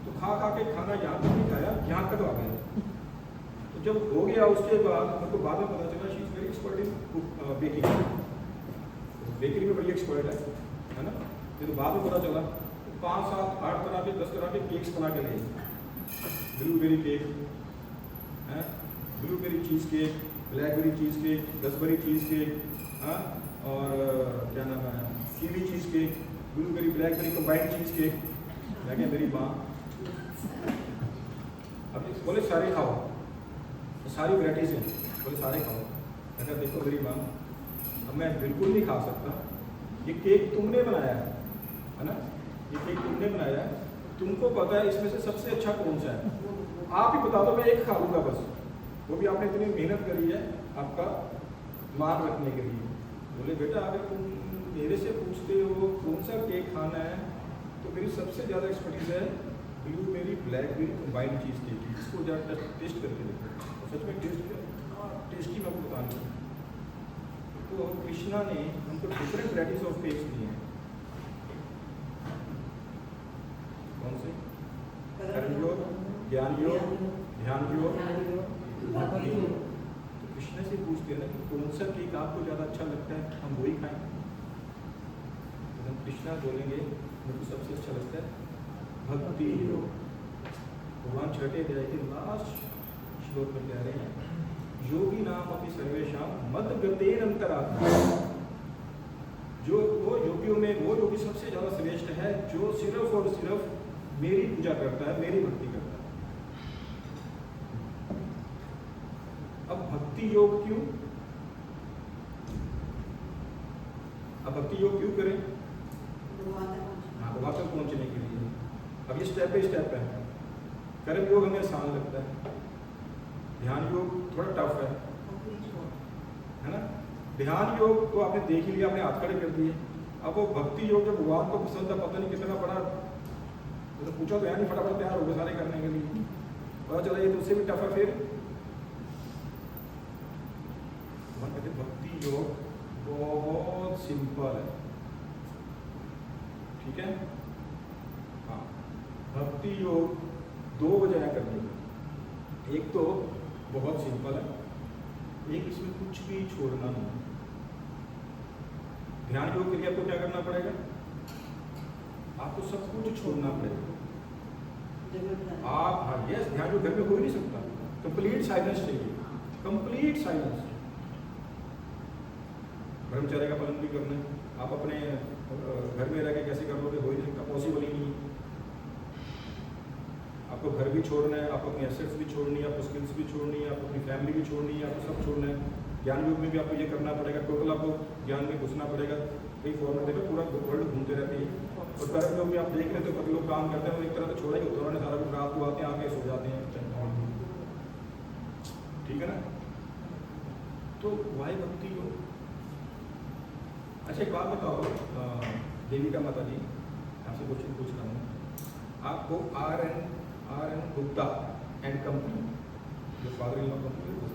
तो खा के खाना यहाँ तक नहीं खाया, यहाँ तक आ गया। तो जब हो गया उसके बाद मेरे को बाद में पता चला she is very expert in baking, bakery में बड़ी एक्सपर्ट है ना। फिर बाद में पता चला 5, 7, 8 तरह के 10 तरह के केक्स बना के लिए, ब्लूबेरी केक है, blueberry cheese cake, blackberry cheese cake, raspberry cheese cake, और क्या नाम है kiwi cheese cake, blueberry blackberry combined cheese cake. मैं क्या मेरी माँ अब बोले सारे खाओ, तो सारी वैराइटीज़ हैं, बोले सारे खाओ। मैं कहा देखो मेरी माँ, अब मैं बिल्कुल नहीं खा सकता, ये केक तुमने बनाया है ना, ये केक तुमने बनाया है, तुमको पता है इसमें से सबसे अच्छा कौन सा है, आप ही बता दो, मैं एक खा लूँगा बस। वो भी आपने इतनी मेहनत करी है आपका मान रखने के लिए। बोले बेटा अगर तुम मेरे से पूछते हो कौन सा केक खाना है, तो मेरी सबसे ज़्यादा एक्सपर्टीज़ है blueberry blackberry combined cheese cake की। इसको ज़्यादा टेस्ट करके देखो, और सच में टेस्ट किया, टेस्टी मैं आपको बता दूँ। तो कृष्णा ने हमको डिफरेंट वैराइटीज ऑफ केक्स दिए हैं। कौन से? कर्म योग, ज्ञान योग, ध्यान योग, भक्ति योग। तो कृष्णा से पूछते हैं ना कि कौन सा केक आपको ज़्यादा अच्छा लगता है, हम वही खाएं। तो हम कृष्णा बोलेंगे मुझे सबसे अच्छा लगता है भक्ति योग। भगवान छठे अध्याय के लास्ट श्लोक में कह रहे हैं योगी नाम अपनी सर्वेशा मद गतेन अंतरात्मा। जो वो योगियों में वो योगी सबसे ज़्यादा श्रेष्ठ है जो सिर्फ और सिर्फ मेरी पूजा करता है, मेरी भक्ति करता है। अब भक्ति योग क्यों? अब भक्ति योग क्यों करें? हाँ, भगवान तक पहुंचने के लिए। अब ये स्टेप बाय स्टेप है। कर्म योग हमें आसान लगता है, ध्यान योग थोड़ा टफ है ना। ध्यान योग तो आपने देख ही लिया, आपने हाथ खड़े कर दिए। अब वो भक्ति योग जब भगवान को पसंद है, पता नहीं कितना बड़ा, तो पूछा तो है नहीं, फटाफट तैयार हो गए सारे करने के लिए। पता चला ये तो उससे भी टफ है। फिर भगवान कहते भक्ति योग बहुत सिंपल है। ठीक है, हाँ, भक्ति योग 2 वजह करनी है। एक तो बहुत सिंपल है, एक इसमें कुछ भी छोड़ना नहीं। ध्यान योग के लिए आपको क्या करना पड़ेगा? आपको सब कुछ छोड़ना पड़ेगा। आप हाँ यस, ध्यान योग घर में हो ही नहीं सकता। कंप्लीट साइलेंस चाहिए, कंप्लीट साइलेंस। ब्रह्मचर्य का पालन भी करना है। आप अपने घर में रह के कैसे कर लोगे? हो ही नहीं सकता, पॉसिबल ही नहीं। आपको घर भी छोड़ना है, आपको अपनी एसेट्स भी छोड़नी है, आपको स्किल्स भी छोड़नी है, आपको अपनी फैमिली भी छोड़नी है, आपको सब छोड़ना है। ज्ञान योग में भी आपको ये करना पड़ेगा, टोटल आपको ज्ञान में घुसना पड़ेगा। कई फॉर्म में देखो पूरा वर्ल्ड घूमते रहते हैं। और कर्म योग में आप देख रहे थे कभी लोग काम करते हैं, एक तरह से छोड़ा ही होता है, उन्होंने सारा कुछ रात को आते हैं, आके सो जाते हैं। ठीक है ना। तो वाई भक्ति योग अच्छा एक बात बताओ देविका माता जी, आपसे क्वेश्चन पूछ रहा हूँ। आपको R N Gupta and company, जो फादर इन लॉ कंपनी है,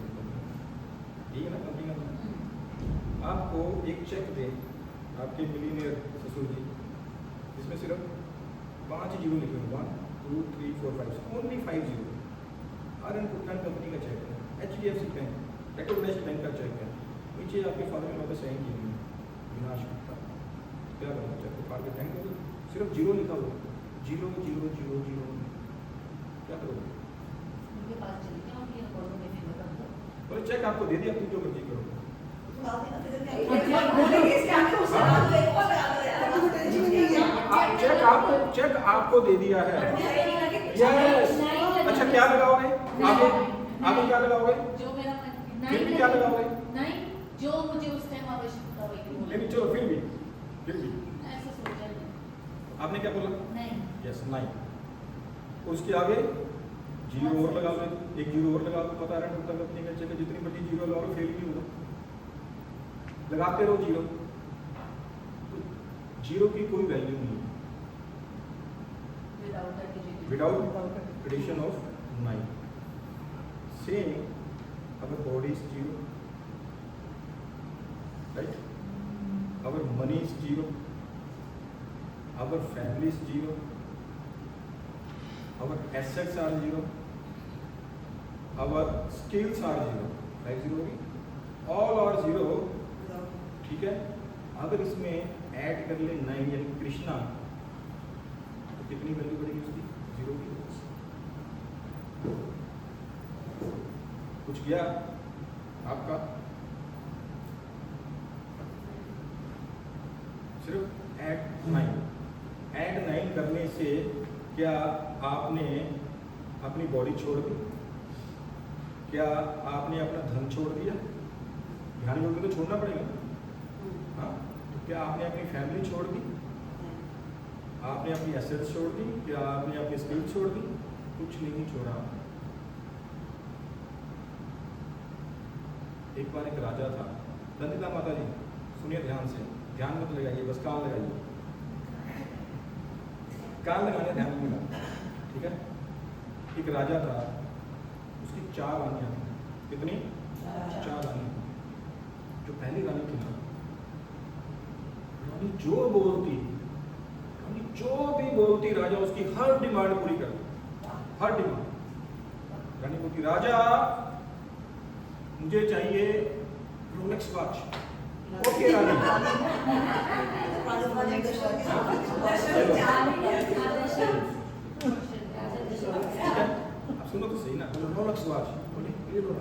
ठीक है ना, कंपनी का नाम। आपको एक चेक दे आपके मिलीनियर ससुर जी, इसमें सिर्फ 5 जीरो लिखे हुए, 1 2 3 4 5, only 5 zero. R N Gupta and company का चेक है, HDFC बैंक, रिकॉग्नाइज्ड बैंक का चेक है। नीचे आपके फादर इन लॉ का साइन किए हुए विनाश गुप्ता। क्या करो, चेक को फाड़ के फेंक दो, सिर्फ जीरो लिखा हुआ, 0 0 0 0। क्या करोगे? उनके पास चली जाऊंगी या कॉलों में फिर बता दो। बोले चेक आपको दे दिया, तुम जो मर्जी करो। चेक आपको दे दिया है। यस। अच्छा क्या लगाओगे? आगे क्या लगाओगे? जो मेरा मन फिर भी क्या लगाओगे? नहीं, जो मुझे उस टाइम आवश्यकता होगी। नहीं चलो फिर भी ऐसे सोचा नहीं। आपने क्या बोला? नहीं। यस 9। उसके आगे जीरो और लगा लो, एक जीरो और लगा लो। पता है टूटा कंपनी का चेक, जितनी बड़ी जीरो लगाओ फेल नहीं होगा, लगाते रहो जीरो। जीरो की कोई वैल्यू नहीं है without addition of 9। Same our body is zero, right, our money is zero, our family is zero, our assets are zero, our skills are zero. 5 zero होगी, ऑल आर जीरो। ठीक है, अगर इसमें add कर ले 9 यानी कृष्णा, तो कितनी वैल्यू बढ़ेगी उसकी? 0 की। कुछ गया आपका? सिर्फ ऐड 9 करने से क्या आपने अपनी बॉडी छोड़ दी? क्या आपने अपना धन छोड़ दिया? ध्यान योग्य तो छोड़ना पड़ेगा। हाँ, तो क्या आपने अपनी फैमिली छोड़ दी? आपने अपनी एसेट्स छोड़ दी? क्या आपने अपनी स्किल छोड़ दी? कुछ नहीं छोड़ा। एक बार एक राजा था, नंदिता माता जी सुनिए ध्यान से, ध्यान मत लगाइए, बस कान लगाइए, कान लगाने ध्यान में लगा, ठीक है। एक राजा था, उसकी 4 रानियां थी। कितनी? 4 रानी। जो पहली रानी थी ना, रानी जो बोलती, रानी जो भी बोलती, राजा उसकी हर डिमांड पूरी करता, हर डिमांड। रानी बोलती, राजा मुझे चाहिए रोलेक्स वॉच। ओके रानी। आप सुनो तो सही ना, रोलेक्स वॉच। बोले ये लो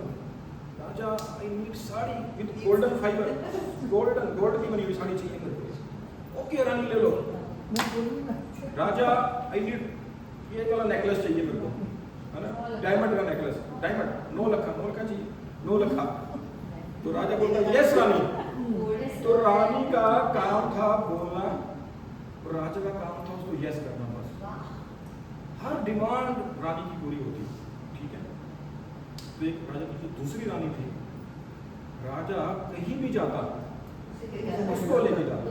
राजा, I need sari with golden fibre, gold की बनी हुई साड़ी चाहिए मेरे को। ओके रानी ले लो। राजा आई नीड ये वाला नेकलेस चाहिए मेरे को, है ना, डायमंड का नेकलेस, डायमंड 9 लखा चाहिए, 9 लखा। तो राजा बोलता यस रानी। तो रानी का काम था बोलना, और राजा का काम था उसको यस करना। बस हर डिमांड रानी की पूरी होती, ठीक है। तो एक राजा की दूसरी रानी थी, राजा कहीं भी जाता उसको लेके जाता,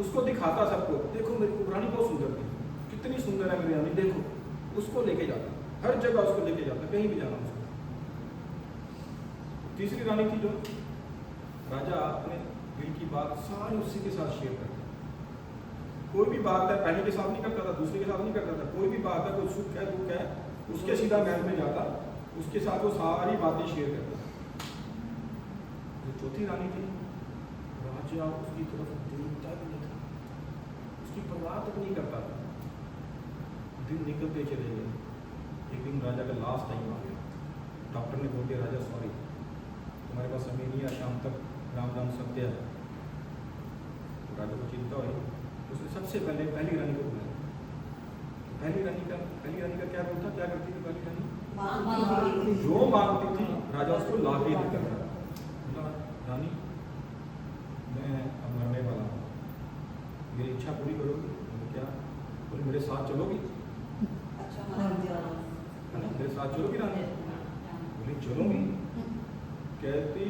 उसको दिखाता सबको, देखो मेरी रानी बहुत सुंदर थी, कितनी सुंदर है मेरी रानी, देखो। उसको लेके जाता, हर जगह उसको लेके जाता, कहीं भी जाना उसको। तीसरी रानी थी जो राजा अपने दिल की बात सारी उसी के साथ शेयर करता, कोई भी बात है पहले के साथ नहीं करता था, दूसरे के साथ नहीं करता था, कोई भी बात है, कोई सुख है दुख है, उसके सीधा महल में जाता, उसके साथ वो सारी बातें शेयर करता। जो चौथी रानी थी, राजा उसकी तरफ देखता भी नहीं था, उसकी परवाह तक नहीं करता था। दिन निकलते चले गए, एक दिन राजा का लास्ट टाइम आ गया, डॉक्टर ने बोल दिया राजा सॉरी तुम्हारे पास समय नहीं है, शाम तक राम सत्य है। तो राजा को चिंता हुई, उसने सबसे पहले पहली रानी को बुलाया। पहली रानी का क्या रोल था, क्या करती थी पहली रानी? जो मांगती थी राजा उसको ला के देता था। बोला रानी मैं अब मरने वाला हूँ, मेरी इच्छा पूरी करोगी? क्या? बोले मेरे साथ चलोगी? मेरे साथ चलोगी रानी? बोली चलूंगी। कहती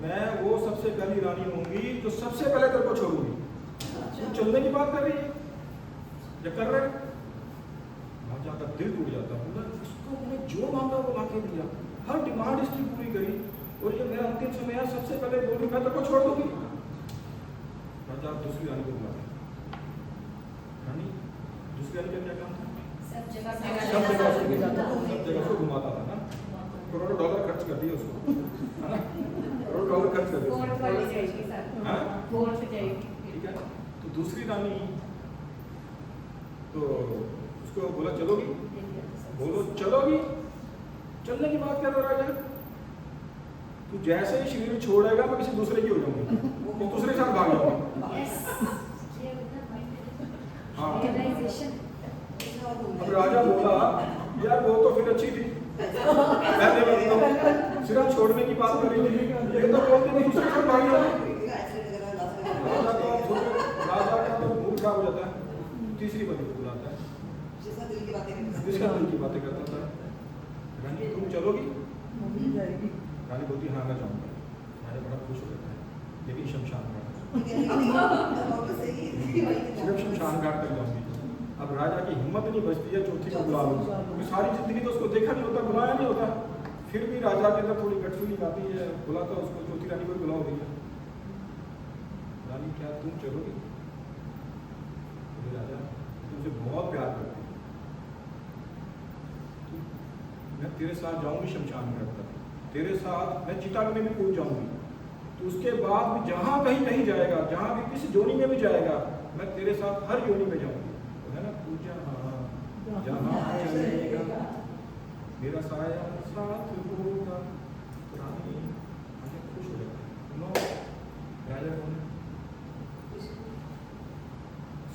मैं वो सबसे पहली रानी होंगी जो सबसे पहले तेरे को छोड़ूंगी। तू चलने की बात कर रही है या कर रहे राजा का दिल टूट जाता है। बोला उसको मैंने जो मांगा वो ला के दिया, हर डिमांड इसकी पूरी करी, और ये मेरा अंतिम समय है, सबसे पहले बोली मैं तेरे को छोड़ दूंगी। राजा दूसरी रानी को बुलाते। रानी दूसरी रानी का क्या काम था? सब जगह सब जगह उसको घुमाता था ना, करोड़ों डॉलर खर्च कर दिए उसको, है ना, करोड़ों डॉलर खर्च कर दिए। हाँ? ठीक है। तो दूसरी रानी तो उसको बोला चलोगी? बोलो चलोगी? चलने की बात कर रहा राजा, तू जैसे ही शरीर छोड़ेगा मैं किसी दूसरे की हो जाऊंगी, मैं दूसरे के साथ भाग जाऊंगी। हाँ। अब राजा बोला यार वो तो फिर अच्छी थी, मैं सिर्फ छोड़ने की बात कर रही थी, ये तो बोलते नहीं दूसरे के साथ भाग जाऊंगी। राजा का तो मूड खराब हो जाता है, तीसरी बंदी को बुलाता है जिसका दिल की बातें करता था। रानी तुम चलोगी? रानी बोलती हाँ मैं जाऊंगा। राजा बड़ा खुश हो जाता है, लेकिन शमशान घाट सिर्फ शमशान घाट तक जाऊंगी। अब राजा की हिम्मत नहीं बचती है चौथी को बुला लो, क्योंकि सारी जिंदगी तो उसको देखा नहीं होता, बुलाया नहीं होता। फिर भी राजा के अंदर थोड़ी गट फीलिंग आती है, बुलाता उसको, चौथी रानी को बुलाओ भैया। रानी क्या तुम चलोगी? राजा तुमसे बहुत प्यार करती हूँ, मैं तेरे साथ जाऊंगी शमशान घाट तक, तेरे साथ मैं चिता में भी कूद जाऊंगी, तो उसके बाद भी जहां कहीं कहीं जाएगा, जहां भी किसी जोनी में भी जाएगा, मैं तेरे साथ हर जोनी में जाऊंगी, तो है ना, तू जहां चलेगा मेरा साया साथ होगा। रानी खुश हो जाती है। राजा कौन है?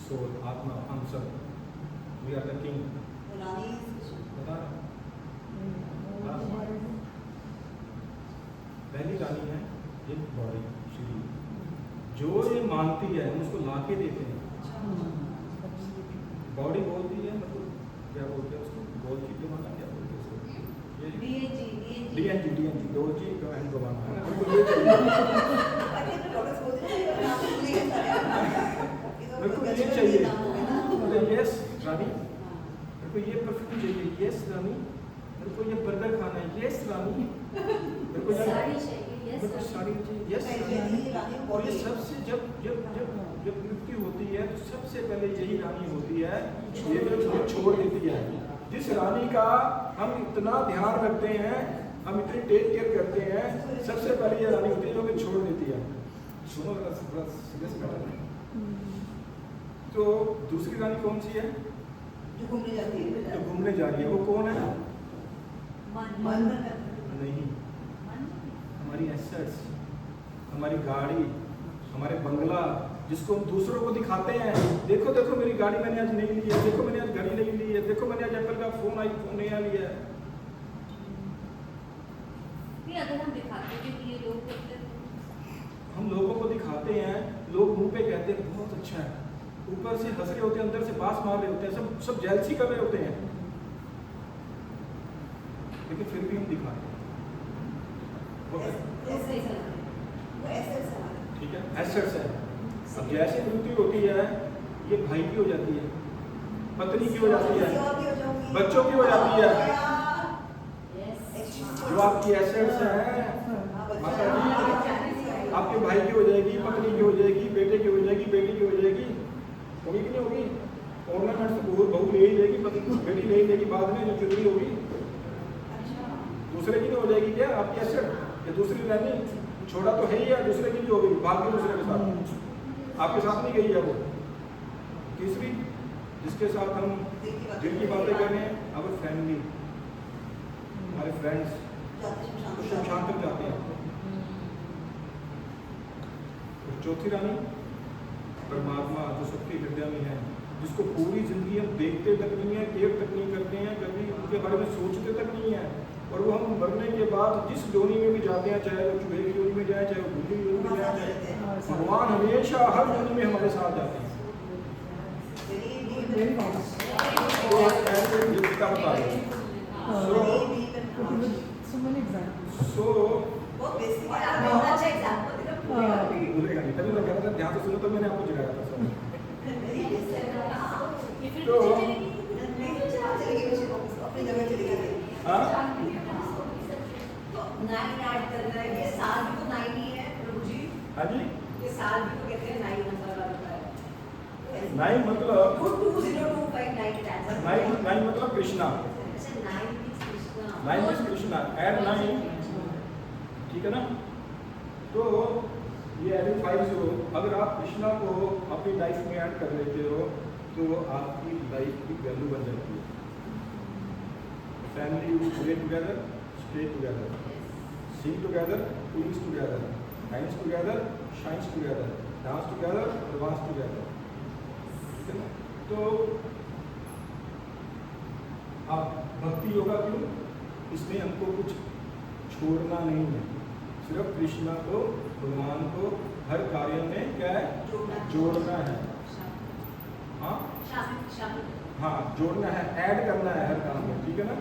सोल, आत्मा, हम सब, वी आर द किंग। बता रहा पहली रानी है ये बॉडी शरीर, जो ये मांगती है हम उसको लाके देते हैं। बॉडी बोलती है, मतलब क्या बोलते हैं उसको, गोल चीज माना, क्या बोलते हैं उसको, ये डीएनजी डोलची एंड गोवाना, है ना, तो ये चाहिए, मतलब यस रानी मेरे को ये परफ्यूम चाहिए, यस रानी मेरे को ये बर्गर खाना है, यस रानी मेरे को साड़ी चाहिए, यस रानी। और ये सबसे जब जब जब जब मृत्यु होती है तो सबसे पहले यही रानी होती है, ये जो छोड़ देती है। जिस रानी का हम इतना ध्यान रखते हैं, हम इतनी टेक केयर करते हैं, सबसे पहले ये रानी होती है जो हमें छोड़ देती है। सुनो थोड़ा सीरियस मैटर है। तो दूसरी रानी कौन सी है? जो घूमने जाती है। जो घूमने जा रही है वो कौन है? नहीं, हमारी एसेट्स, हमारी गाड़ी, हमारे बंगला, जिसको हम दूसरों को दिखाते हैं, देखो देखो मेरी गाड़ी मैंने आज नहीं ली है, देखो मैंने आज घड़ी नहीं ली है, देखो मैंने आज एप्पल का फोन नया लिया है। अगर हम दिखाते हैं कि ये लोग हम लोगों को दिखाते हैं, लोग मुंह पे कहते हैं बहुत अच्छा है, ऊपर से हंस रहे होते हैं, अंदर से बास मार रहे होते हैं, सब जेलसी कर रहे होते हैं, लेकिन फिर भी हम दिखाते हैं। ठीक है, एसेट्स है। अब जैसे मृत्यु होती है, ये भाई की हो जाती है, पत्नी की हो जाती है, बच्चों की हो जाती है, जो आपकी एसेट्स हैं, माता जी, आपके भाई की हो जाएगी, पत्नी की हो जाएगी, बेटे की हो जाएगी, बेटी की हो जाएगी, होगी कि नहीं होगी? ऑर्नामेंट्स तो बहू ले ही लेगी, बेटी ले ही लेगी, बाद में जो चुनरी होगी दूसरे की नहीं हो जाएगी क्या आपकी एसेट? या दूसरी रानी छोड़ा तो है ही है, दूसरे की भी हो गई, भाग के दूसरे के साथ, आपके साथ नहीं गई है वो। तीसरी जिसके साथ हम दिल की बातें कर रहे हैं, अवर फैमिली, हमारे फ्रेंड्स, तो शमशान तक जाते हैं। और चौथी रानी परमात्मा, जो सबके हृदय में है, जिसको पूरी जिंदगी हम देखते तक नहीं है, केयर तक नहीं करते हैं, कभी उनके बारे में सोचते तक नहीं है, और वो हम मरने के बाद जिस जोनी में भी जाते हैं, चाहे वो चूहे की जोनी में जाए, चाहे वो गुल्ली की जोनी में जाए, भगवान हमेशा हर जोनी में हमारे साथ जाते हैं। तो बता रहे So many examples. So तो सुनो तो मैंने आपको जगाया था सब। ये फिर तो- पीछे चलेगी। चलेगी बच्चे को अपनी जगह चली गई। हाँ तो 9 ऐड करना है, ये साल भी तो 9 ही है प्रभु जी, हाँ जी, ये साल भी तो कहते हैं 9 नंबर आता है। 9 मतलब 2025 9 9 मतलब कृष्णा, ऐसे 9 means Krishna. 9 is Krishna, add 9, ठीक है ना। तो ये एडिंग 50, अगर आप कृष्णा को अपनी लाइफ में ऐड कर लेते हो तो आपकी लाइफ की वैल्यू बन जाती है। Family you play together, stay together, Singh together, eat together, dance together, shines together, dance together, advance together, ठीक है ना। तो आप भक्ति योगा क्यों? इसमें हमको कुछ छोड़ना नहीं है, सिर्फ कृष्णा को, भगवान को हर कार्य में क्या है? जोड़ना है। हाँ हाँ, जोड़ना है, ऐड करना है हर काम में, ठीक है ना।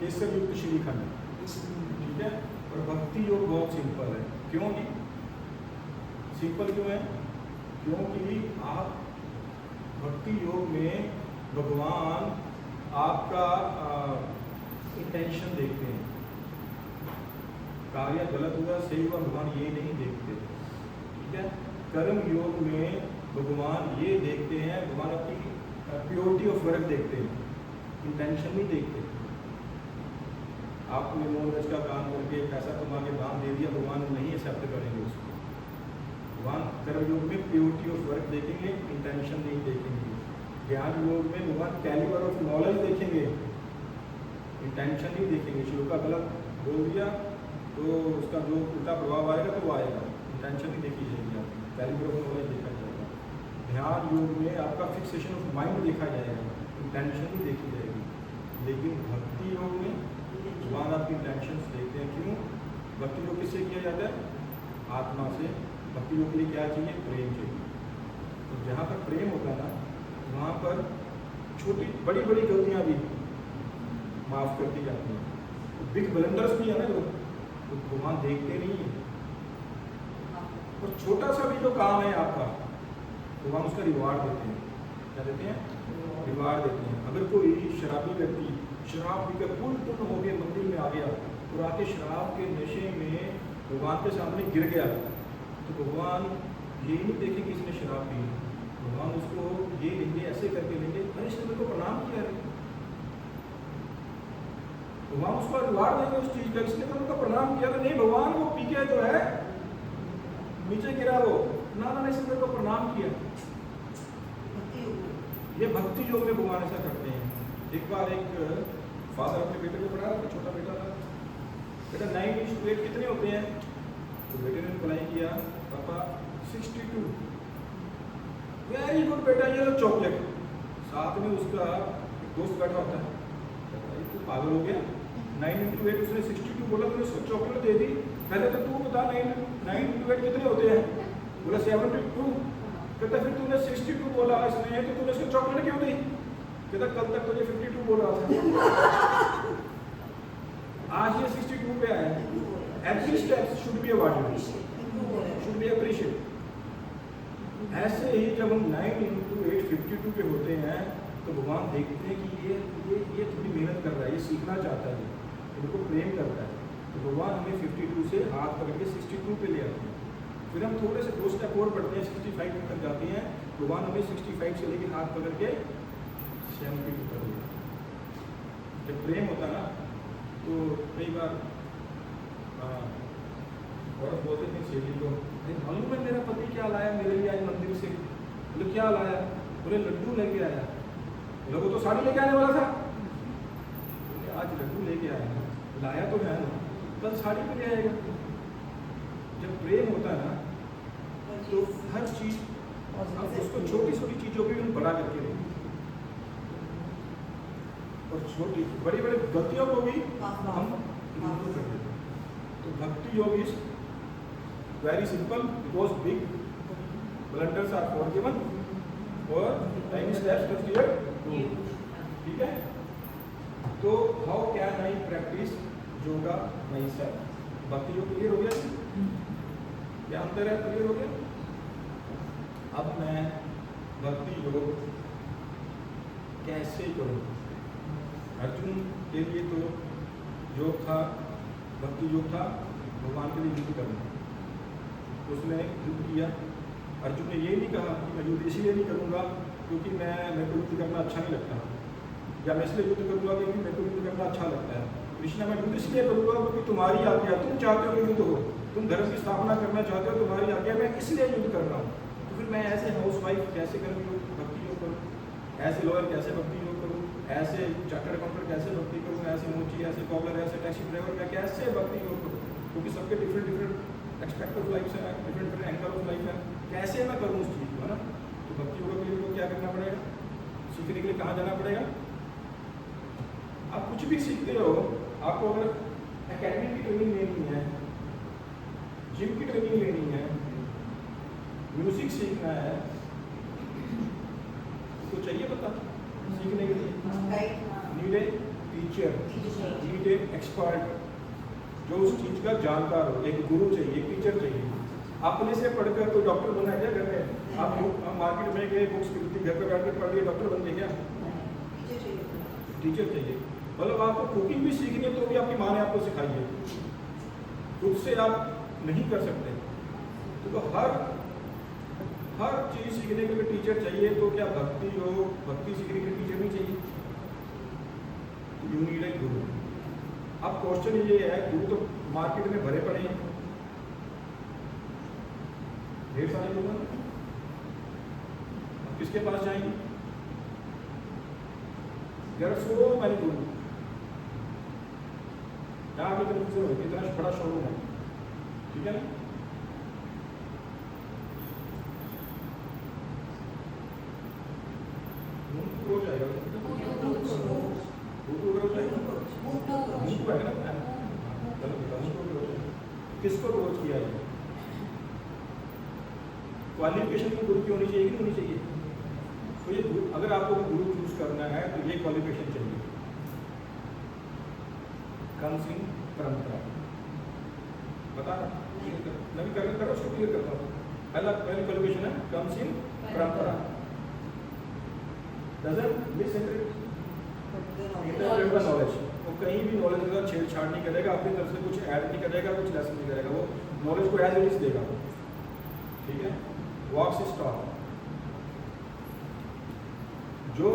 केसर युक्त श्रीखंड, ठीक है। और भक्ति योग बहुत सिंपल है। क्यों जी सिंपल क्यों है? क्योंकि आप भक्ति योग में भगवान आपका इंटेंशन देखते हैं। कार्य गलत हुआ सही हुआ भगवान ये नहीं देखते, ठीक है। कर्म योग में भगवान ये देखते हैं, भगवान अपनी प्योरिटी ऑफ वर्क देखते हैं, इंटेंशन नहीं देखते। आपने मोहनज का काम करके पैसा कमा के दान दे दिया, भगवान नहीं एक्सेप्ट करेंगे उसको। भगवान कर्म योग में प्योरिटी ऑफ वर्क देखेंगे, इंटेंशन नहीं देखेंगे। ज्ञान योग में भगवान कैलिबर ऑफ नॉलेज देखेंगे, इंटेंशन नहीं देखेंगे। शिव का गलत बोल दिया तो उसका जो उल्टा प्रभाव आएगा तो वो आएगा, इंटेंशन नहीं देखी जाएगी, आपकी कैलिबर ऑफ नॉलेज देखा जाएगा। ध्यान योग में आपका फिक्सेशन ऑफ माइंड देखा जाएगा, इंटेंशन नहीं देखी जाएगी। लेकिन भक्ति योग में भगवान आपकी इंटेंशन देखते हैं। क्यों? भक्ति योग किससे किया जाता है? आत्मा से। भक्ति योग के लिए क्या चाहिए? प्रेम चाहिए। तो जहाँ पर प्रेम होता है ना, वहाँ पर छोटी बड़ी बड़ी गलतियाँ भी माफ कर दी जाती हैं। तो बिग ब्लंडर्स भी है ना जो, तो भगवान देखते नहीं है। और छोटा सा भी जो काम है आपका, भगवान उसका रिवार्ड देते हैं। क्या देते हैं? रिवार्ड देते हैं। अगर कोई शराबी व्यक्ति शराब पीकर फुल टुन हो के मंदिर में आ गया और आके शराब के नशे में भगवान के सामने गिर गया, तो भगवान ये नहीं देखेंगे कि इसने शराब पी, भगवान उसको ये लेंगे, ऐसे करके लेंगे, अरे इसने मेरे को प्रणाम किया है, भगवान उसको रिवार्ड देंगे उस चीज का, इसने तो उनका प्रणाम किया था। नहीं, भगवान वो पी के जो है नीचे गिरा, वो ना इसने मेरे को प्रणाम किया। ये भक्ति योग में भगवान ऐसा करते हैं। एक बार एक फादर अपने बेटे को पढ़ा रहा था, छोटा बेटा था, बेटा 9:8 कितने होते हैं? तो बेटे ने रिप्लाई किया, पापा 62। वेरी गुड बेटा, ये लो चॉकलेट। साथ में उसका दोस्त बैठा होता है, तो पागल हो गया, 9 × 8 उसने 62 बोला, तो उसको चॉकलेट दे दी। पहले तो तू बता 9 × 8 कितने होते हैं? बोला 72। कहता फिर तूने 62 बोला इसने, तो तूने उसको चॉकलेट क्यों दी? कहता कल तक तुझे 52 बोल रहा था, आज ये 62 पे आया। Every step should be awarded, should be appreciated. ऐसे ही जब हम 9 × 8 52 पे होते हैं, तो भगवान देखते हैं कि ये थोड़ी मेहनत कर रहा है, ये सीखना चाहता है, इनको प्रेम करता है। तो भगवान हमें 52 से हाथ पकड़ के 62 पे ले आते हैं। फिर हम थोड़े से 2 स्टेप और बढ़ते हैं, 65 तक जाते हैं। भगवान हमें 65 से लेकर हाथ पकड़ के 72 कर दिया। जब प्रेम होता ना, तो कई बार और बोलते थे शेरी को, मालूम है मेरा पति क्या लाया मेरे लिए आज मंदिर से? बोले क्या लाया? बोले लड्डू लेके आया। बोले वो तो साड़ी लेके आने वाला था। बोले आज लड्डू लेके आया, लाया तो है ना, कल साड़ी पे ले आएगा। जब प्रेम होता है ना, तो हर चीज हम उसको छोटी छोटी चीजों को भी हम बड़ा करके देंगे, और छोटी बड़ी बड़ी गलतियों को भी हम इग्नोर कर देते हैं। तो bhakti yoga is very simple, because big blunders are forgiven और टाइनी स्टेप्स कंसीडर्ड। ठीक है, तो how can I practise yoga myself? Bhakti yoga clear हो गया? क्या अंतर है, क्लियर हो गया। अब मैं भक्ति योग कैसे करूं? अर्जुन के लिए तो योग था, भक्ति योग था भगवान के लिए युद्ध करना। उसने युद्ध किया। अर्जुन ने ये नहीं कहा कि मैं युद्ध इसलिए नहीं करूंगा क्योंकि मेरे को युद्ध करना अच्छा नहीं लगता, या मैं इसलिए युद्ध करूंगा क्योंकि मेरे को युद्ध करना अच्छा लगता है। कृष्णा, मैं युद्ध इसलिए करूंगा क्योंकि तुम्हारी आज्ञा, तुम चाहते हो कि युद्ध हो, तुम धर्म की स्थापना करना चाहते हो, तुम्हारी आज्ञा, मैं इसलिए युद्ध कर रहा हूँ। तो फिर मैं ऐसे हाउस वाइफ कैसे करूँ भक्ति योग करूँ, ऐसे लॉयर कैसे भक्ति योग करूँ, ऐसे चार्टर्ड अकाउंटेंट कैसे भक्ति करूँ, ऐसे मोची, ऐसे कॉलर, ऐसे टैक्सी ड्राइवर, मैं कैसे भक्ति योग करूँ? क्योंकि सबके डिफरेंट एक्सपेक्ट ऑफ लाइफ है, डिफरेंट एंगल ऑफ लाइफ है, कैसे मैं करूँ उस चीज़ को, है ना। तो भक्ति योग के लिए क्या करना पड़ेगा, सीखने के लिए कहाँ जाना पड़ेगा? आप कुछ भी सीखते हो, आपको अगर एकेडमी की ट्रेनिंग लेनी है, जिम की ट्रेनिंग लेनी है, म्यूजिक सीखना है, तो चाहिए पता सीखने के लिए need a teacher, need a expert, जो उस चीज का जानकार हो। एक गुरु चाहिए, एक टीचर चाहिए। अपने से पढ़कर कोई डॉक्टर बना है क्या घर में? आप मार्केट में गए, बुक्स खरीदी, घर पे बैठ कर पढ़ लिए, डॉक्टर बन गए क्या? टीचर चाहिए। मतलब आपको कुकिंग भी सीखनी है तो भी आपकी माँ ने आपको सिखाई है, खुद से आप नहीं कर सकते। तो हर चीज सीखने के लिए टीचर चाहिए। तो क्या भक्ति हो, भक्ति सीखने के लिए टीचर नहीं चाहिए? यू नीड ए गुरु। अब क्वेश्चन ये है, गुरु तो मार्केट में भरे पड़े हैं, ढेर सारे लोग हैं, अब किसके पास जाएंगे? देयर आर सो मैनी गुरु। यहाँ पे कंफ्यूजन हो, कितना बड़ा शोरूम है, ठीक है ना। हो जाएगा किसको रोज किया है? क्वालिफिकेशन की गुरु की होनी चाहिए कि नहीं होनी चाहिए? तो ये अगर आपको गुरु चूज करना है तो ये क्वालिफिकेशन चाहिए। कम सिंह परंपरा बता नवी करो, उसको क्लियर करता हूँ। पहली क्वालिफिकेशन है कम सिंह परंपरा। Doesn't misinterpret the knowledge. वो कहीं भी नॉलेज का छेड़छाड़ नहीं करेगा, अपनी तरफ से कुछ ऐड नहीं करेगा, कुछ लेसन नहीं करेगा, वो नॉलेज को एज इट इज देगा, ठीक है। वॉक्स इज टॉप, जो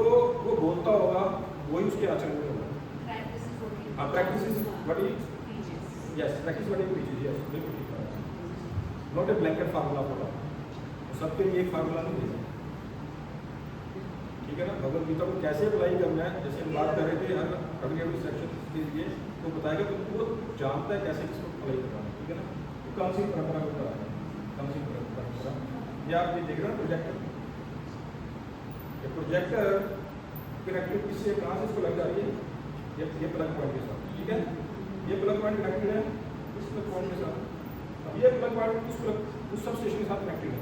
वो बोलता होगा वही उसके आचरण में होगा। Practice is what he says, practice what he teaches, yes बिल्कुल। Not a blanket formula for all, सबके लिए एक फार्मूला नहीं देगा, ठीक है ना। भगवद गीता को कैसे अप्लाई करना है, जैसे हम बात कर रहे थे हर अग्निवेश सेक्शन के लिए, तो बताएगा तो वो जानता है कैसे इसको अप्लाई करना है, ठीक है ना। तो कम सिंह परंपरा को कराया, कम सिंह परंपरा। ये आप ये देख रहे हो प्रोजेक्टर, ये प्रोजेक्टर कनेक्टेड किससे, कहाँ से इसको लग जा रही है? ये प्लग पॉइंट के साथ, ठीक है। ये प्लग पॉइंट कनेक्टेड है इस प्लग पॉइंट के साथ। अब ये प्लग पॉइंट उस सब स्टेशन के साथ कनेक्टेड है।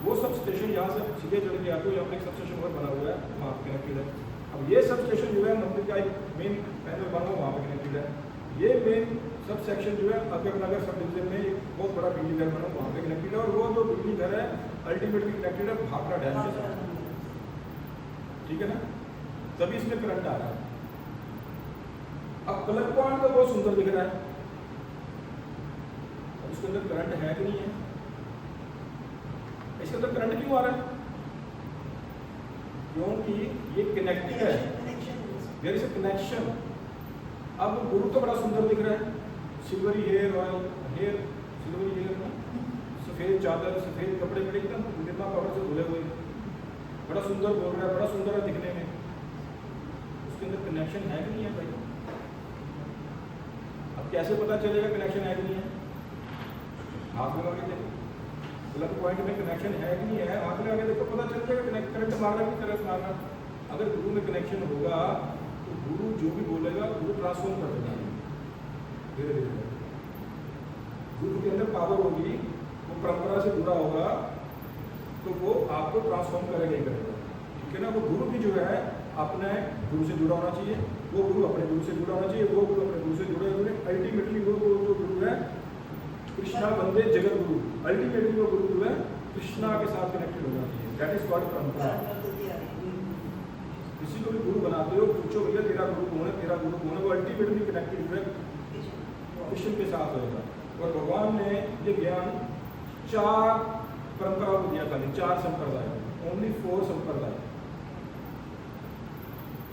वो सब स्टेशन यहाँ से सीधे चढ़ के आते हो, यहाँ पे एक सब स्टेशन और बना हुआ है, वहाँ पे कनेक्टेड है। अब ये सब स्टेशन जो है मंदिर का एक मेन पैनल बना हुआ वहाँ पे कनेक्टेड है। ये मेन सब सेक्शन जो है अकबर नगर सब डिवीजन में एक बहुत बड़ा बिजली घर बना वहाँ पे कनेक्टेड है। और वो जो बिजली घर है अल्टीमेटली कनेक्टेड है भाखड़ा डैम के साथ, ठीक है ना। तभी इसमें करंट आ रहा है। अब प्लग पॉइंट तो बहुत सुंदर दिख रहा है, अब इसके अंदर करंट है कि नहीं है? इसके अंदर करंट क्यों आ रहा है? क्योंकि ये कनेक्टेड है, देयर इज अ कनेक्शन। अब गुरु तो बड़ा सुंदर दिख रहा है, silvery hair, oil hair, silvery hair ना, सफेद चादर, सफेद कपड़े पड़े एकदम निर्मा पाउडर से धुले हुए, बड़ा सुंदर बोल रहा है, बड़ा सुंदर है दिखने में। उसके अंदर कनेक्शन है कि नहीं है भाई? अब कैसे पता चलेगा कनेक्शन है कि नहीं है? हाथ लगा के देखो, प्लग पॉइंट में कनेक्शन है कि नहीं है, हाथ लगा के देखो, पता चल जाएगा करंट मार रहा है कि करंट मार रहा है। अगर गुरु में कनेक्शन होगा तो गुरु जो भी बोलेगा गुरु ट्रांसफॉर्म कर देगा धीरे धीरे। गुरु के अंदर पावर होगी, वो परंपरा से जुड़ा होगा तो वो आपको ट्रांसफॉर्म करेगा ही करेगा, ठीक है ना। वो गुरु भी जो है अपने गुरु से जुड़ा होना चाहिए, वो गुरु अपने गुरु से जुड़ा होना चाहिए, वो गुरु अपने गुरु से जुड़े हुए, अल्टीमेटली वो जो गुरु है कृष्णा वंदे जगत गुरु, अल्टीमेटली वो गुरु जो है कृष्णा के साथ कनेक्टेड होना चाहिए। दैट इज कॉल्ड परंपरा। किसी को भी गुरु बनाते हो, पूछो भैया तेरा गुरु कौन है, तेरा गुरु कौन है, वो अल्टीमेटली कनेक्टेड जो है कृष्ण के साथ होगा। और भगवान ने ये ज्ञान 4 परंपराओं को दिया था, 4 संप्रदाय, ओनली 4 संप्रदाय।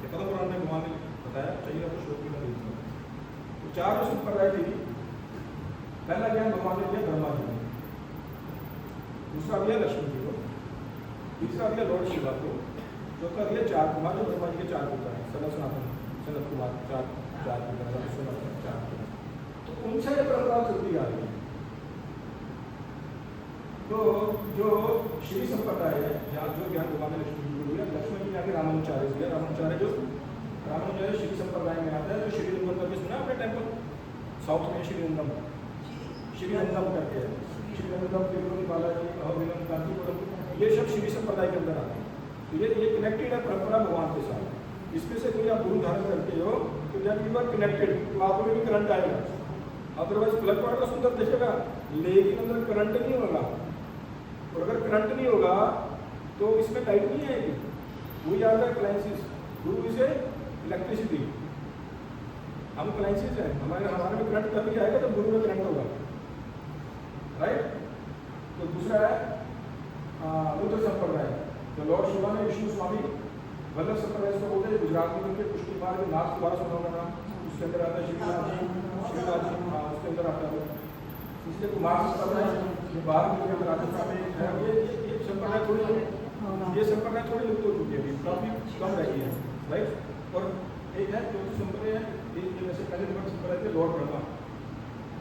पद्म पुराण में भगवान ने बताया, चाहिए आपको श्लोक की मैं देखूंगा। तो 4 संप्रदाय थी। पहला ज्ञान भगवान ने दिया ब्रह्मा जी को, दूसरा दिया लक्ष्मी जी को, तीसरा दिया लॉर्ड शिवा को, चौथा दिया 4 कुमार जो ब्रह्मा जी के 4 पुत्र हैं, सनत सनातन सनत कुमार 4 पुत्र हैं, 4 पुत्र। तो उनसे ये परंपरा चलती आ रही है। तो जो श्री संप्रदाय है, यहाँ जो ज्ञान भगवान ने लक्ष्मी जी को दिया, लक्ष्मण जी ने आगे रामानुचार्य दिया। रामानुचार्य श्री संप्रदाय में आता है। जो श्रीरंगम करके सुना अपने टेम्पल साउथ में, श्रीरंगम करके है, श्रीरंगम तिरुपति बालाजी अहोबिलम कांचीपुरम, ये सब श्री संप्रदाय के अंदर आते हैं। तो ये कनेक्टेड है परंपरा भगवान के साथ। इसमें से कोई आप गुरु धारण करते हो तो जब यू आर कनेक्टेड तो आप में भी करंट आएगा। अदरवाइज प्लग पॉइंट तो सुंदर दिखेगा लेकिन अंदर करंट नहीं होगा। और अगर करंट नहीं होगा तो इसमें लाइट नहीं आएगी। वही आ रहा है अप्लायंसेस, गुरु इज इलेक्ट्रिसिटी, हम अप्लायंसेस हैं। हमारे में करंट तभी आएगा जब गुरु में करंट होगा, राइट। तो दूसरा है रुद्र संप्रदाय। तो लॉर्ड शिवा ने विष्णु स्वामी वल्लभ संप्रदाय इसको बोलते हैं। गुजरात में उनके पुष्टि मार्ग नाथ द्वारा सुना होगा नाम, उसके अंदर आता है श्रीनाथ जी, उसके अंदर आता है। इसलिए कुमार संप्रदाय जो बाहर के राजस्थान में है, ये संप्रदाय थोड़ी लुप्त हो चुकी है, अभी काफी कम रही है, राइट। और एक है जो संप्रदाय है, ये वैसे पहले नंबर संप्रदाय थे लॉर्ड ब्रह्मा,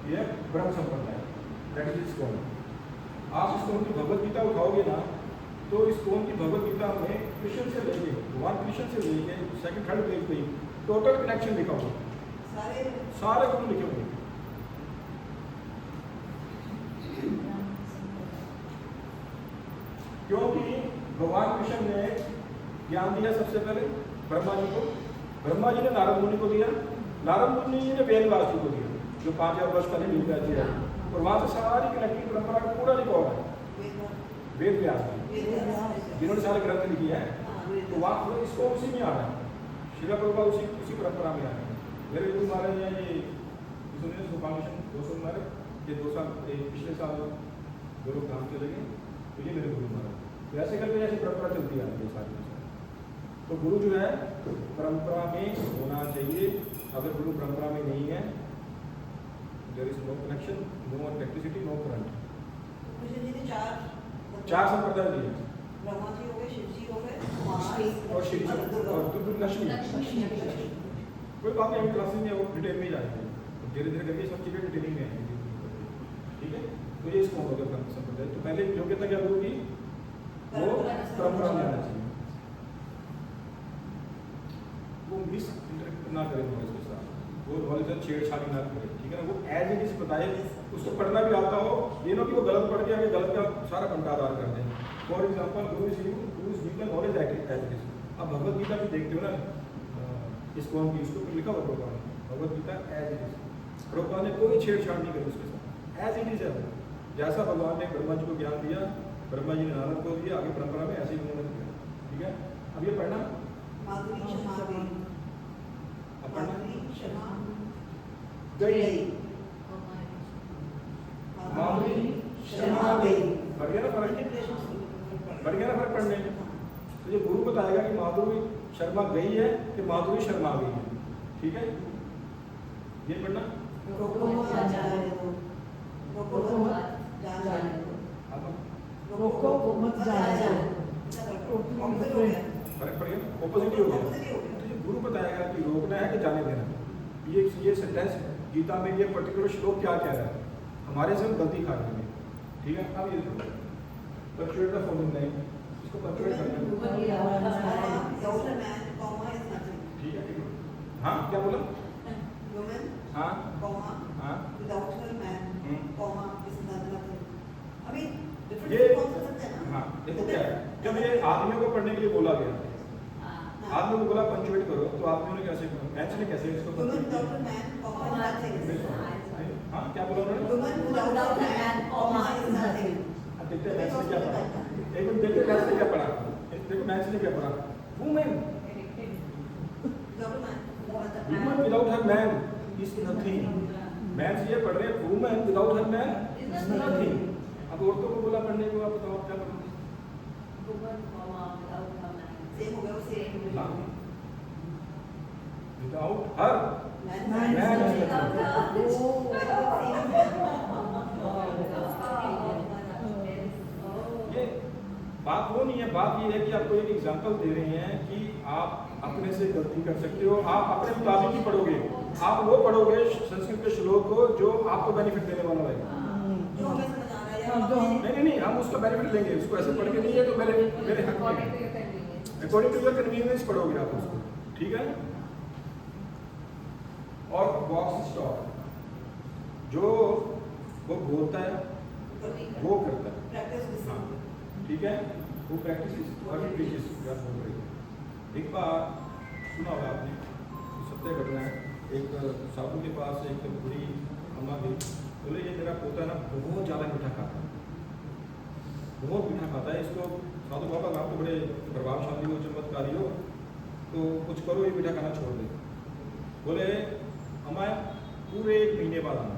ये ब्रह्म संप्रदाय, दैट इज स्टोन। आप स्टोन की भगवत गीता उठाओगे ना तो इस स्टोन की भगवत गीता में कृष्ण से लेके भगवान कृष्ण से लेके सेकंड थर्ड पेज पे टोटल कनेक्शन लिखा होगा, सारे गुण लिखे होंगे। क्योंकि भगवान कृष्ण ने ज्ञान दिया सबसे पहले ब्रह्मा जी को, ब्रह्मा जी ने नारद मुनि को दिया, नारद मुनि जी ने वेदव्यास जी को दिया जो 5000 वर्ष पहले मिल गया दिया। और वहां से सारी कनेक्टिंग परंपरा का पूरा लिखा हुआ है वेद व्यास जिन्होंने सारे ग्रंथ लिखी है। तो वहाँ इसको उसी में आ रहा है, श्रीला प्रभुपाद उसी परंपरा में आ रहे हैं। मेरे गुरु महाराज हैं ये गोपालकृष्ण 200 महाराज, ये 2 साल पिछले साल 2 लोग काम चले गए, तो ये मेरे गुरु महाराज। तो ऐसे करके ऐसी परंपरा चलती आ रही है सारी। तो गुरु जो है परंपरा में होना चाहिए। अगर गुरु परंपरा में नहीं है, there is no connection, no electricity, no current. चार संप्रदाय दिए, ब्रह्मा जी हो गए, शिव जी हो गए, और शिव जी और लक्ष्मी। कोई बात नहीं, क्लासेस में वो डिटेल में जाएंगे, धीरे धीरे करके सब चीजें डिटेलिंग में आएंगी, ठीक है। तो ये इसको हो गया संप्रदाय। तो पहले योग्यता क्या गुरु की, वो परंपरा में आना चाहिए, वो मिस ना करें नॉलेज के साथ, वो नॉलेज से छेड़छाड़ी ना करें, ठीक है ना। वो एज इट इज बताए, उसको पढ़ना भी आता हो, ये ना कि वो गलत पढ़ के आगे गलत का सारा कंटादार कर दें। For example guru is give the knowledge as it is. अब भगवत गीता भी देखते हो ना, इसको हम इसको लिखा हुआ प्रभुपाद ने, Bhagavad Gita as it is. Prabhupada ने कोई छेड़छाड़ नहीं करी उसके साथ, एज इट इज है। जैसा भगवान ने ब्रह्मा जी को ज्ञान दिया, ब्रह्मा जी ने नारद को दिया, आगे परंपरा में ऐसे ही उन्होंने दिया, ठीक है। अब ये पढ़ना बढ़ गया ना फर्क पढ़ने में। तो ये गुरु बताएगा कि माधुरी शर्मा गई है कि माधुरी शर्मा गई है, ठीक है। ये पढ़ना फर्क पड़ गया, ऑपोजिट हो गया। तो ये गुरु बताएगा कि रोकना है कि जाने देना। ये सेंटेंस गीता में ये पर्टिकुलर श्लोक क्या कह रहा है, हमारे से हम गलती खा रहे हैं, ठीक है। अब ये पंक्चुएट द फॉलोइंग लाइन, इसको पंक्चुएट करना है, ठीक है। हाँ क्या बोला, हाँ हाँ ये हाँ देखो क्या है, जब ये आदमियों को पढ़ने के लिए बोला गया, आदमियों को बोला पंक्चुएट करो, तो बाद में उन्होंने कैसे मैच ने कैसे इसको Women without a man, comma is nothing. हाँ क्या बोला उन्होंने? Women without a man, comma is nothing. अब देखते हैं मैच ने क्या पढ़ा, एक मिनट देखते हैं मैच ने क्या पढ़ा, देखो मैच ने क्या पढ़ा, women Without a man, women without her man is nothing. Match ये पढ़ रहे हैं women without her man is nothing. अब औरतों को बोला पढ़ने को, आप बताओ आप क्या पढ़ोगे? same हो गया वो same हो गया. Without her Man Man is without her. ये बात वो नहीं है, बात ये है कि आपको एक एग्जांपल दे रहे हैं कि आप अपने से गलती कर सकते हो, आप अपने मुताबिक ही पढ़ोगे, आप वो पढ़ोगे संस्कृत के श्लोक को जो आपको बेनिफिट देने वाला है। जो हमें समझ आ रहा है या नहीं हम उसका बेनिफिट लेंगे, उसको ऐसे पढ़ के नहीं है तो मेरे हक में अकॉर्डिंग टू योर कन्वीनियंस पढ़ोगे आप उसको, ठीक है। और बॉक्स स्टॉप जो वो बोलता है वो करता है, practice हाँ ठीक है, वो प्रैक्टिस एक बार सुना होगा आपने, सत्य घटना है। एक साधु के पास एक बुढ़ी अम्मा गई, बोले ये मेरा पोता ना बहुत ज़्यादा मीठा खाता है, बहुत मीठा खाता है, इसको साधु बाबा आप तो बड़े प्रभावशाली हो, चमत्कारी हो, तो कुछ करो ये मीठा खाना छोड़ दे। बोले अम्मा पूरे 1 महीने बाद आना,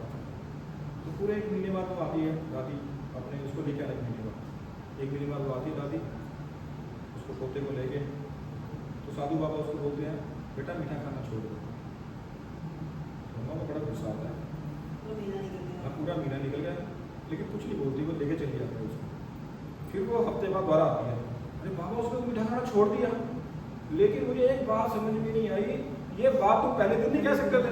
तो पूरे 1 महीने बाद वो आती है दादी, अपने उसको लेके आना 1 महीने बाद, 1 महीने बाद वो आती है दादी उसको पोते को लेके, तो साधु बाबा उसको बोलते हैं बेटा मीठा खाना छोड़ दो। अम्मा को बड़ा गुस्सा आता है, पूरा महीना निकल गया लेकिन कुछ नहीं बोलती, वो लेके चली जाती है उसको। फिर वो हफ्ते बाद दोबारा आती है, अरे बाबा उसको मीठा खाना छोड़ दिया, लेकिन मुझे एक बात समझ में नहीं आई, ये बात तुम पहले दिन नहीं कह सकते थे,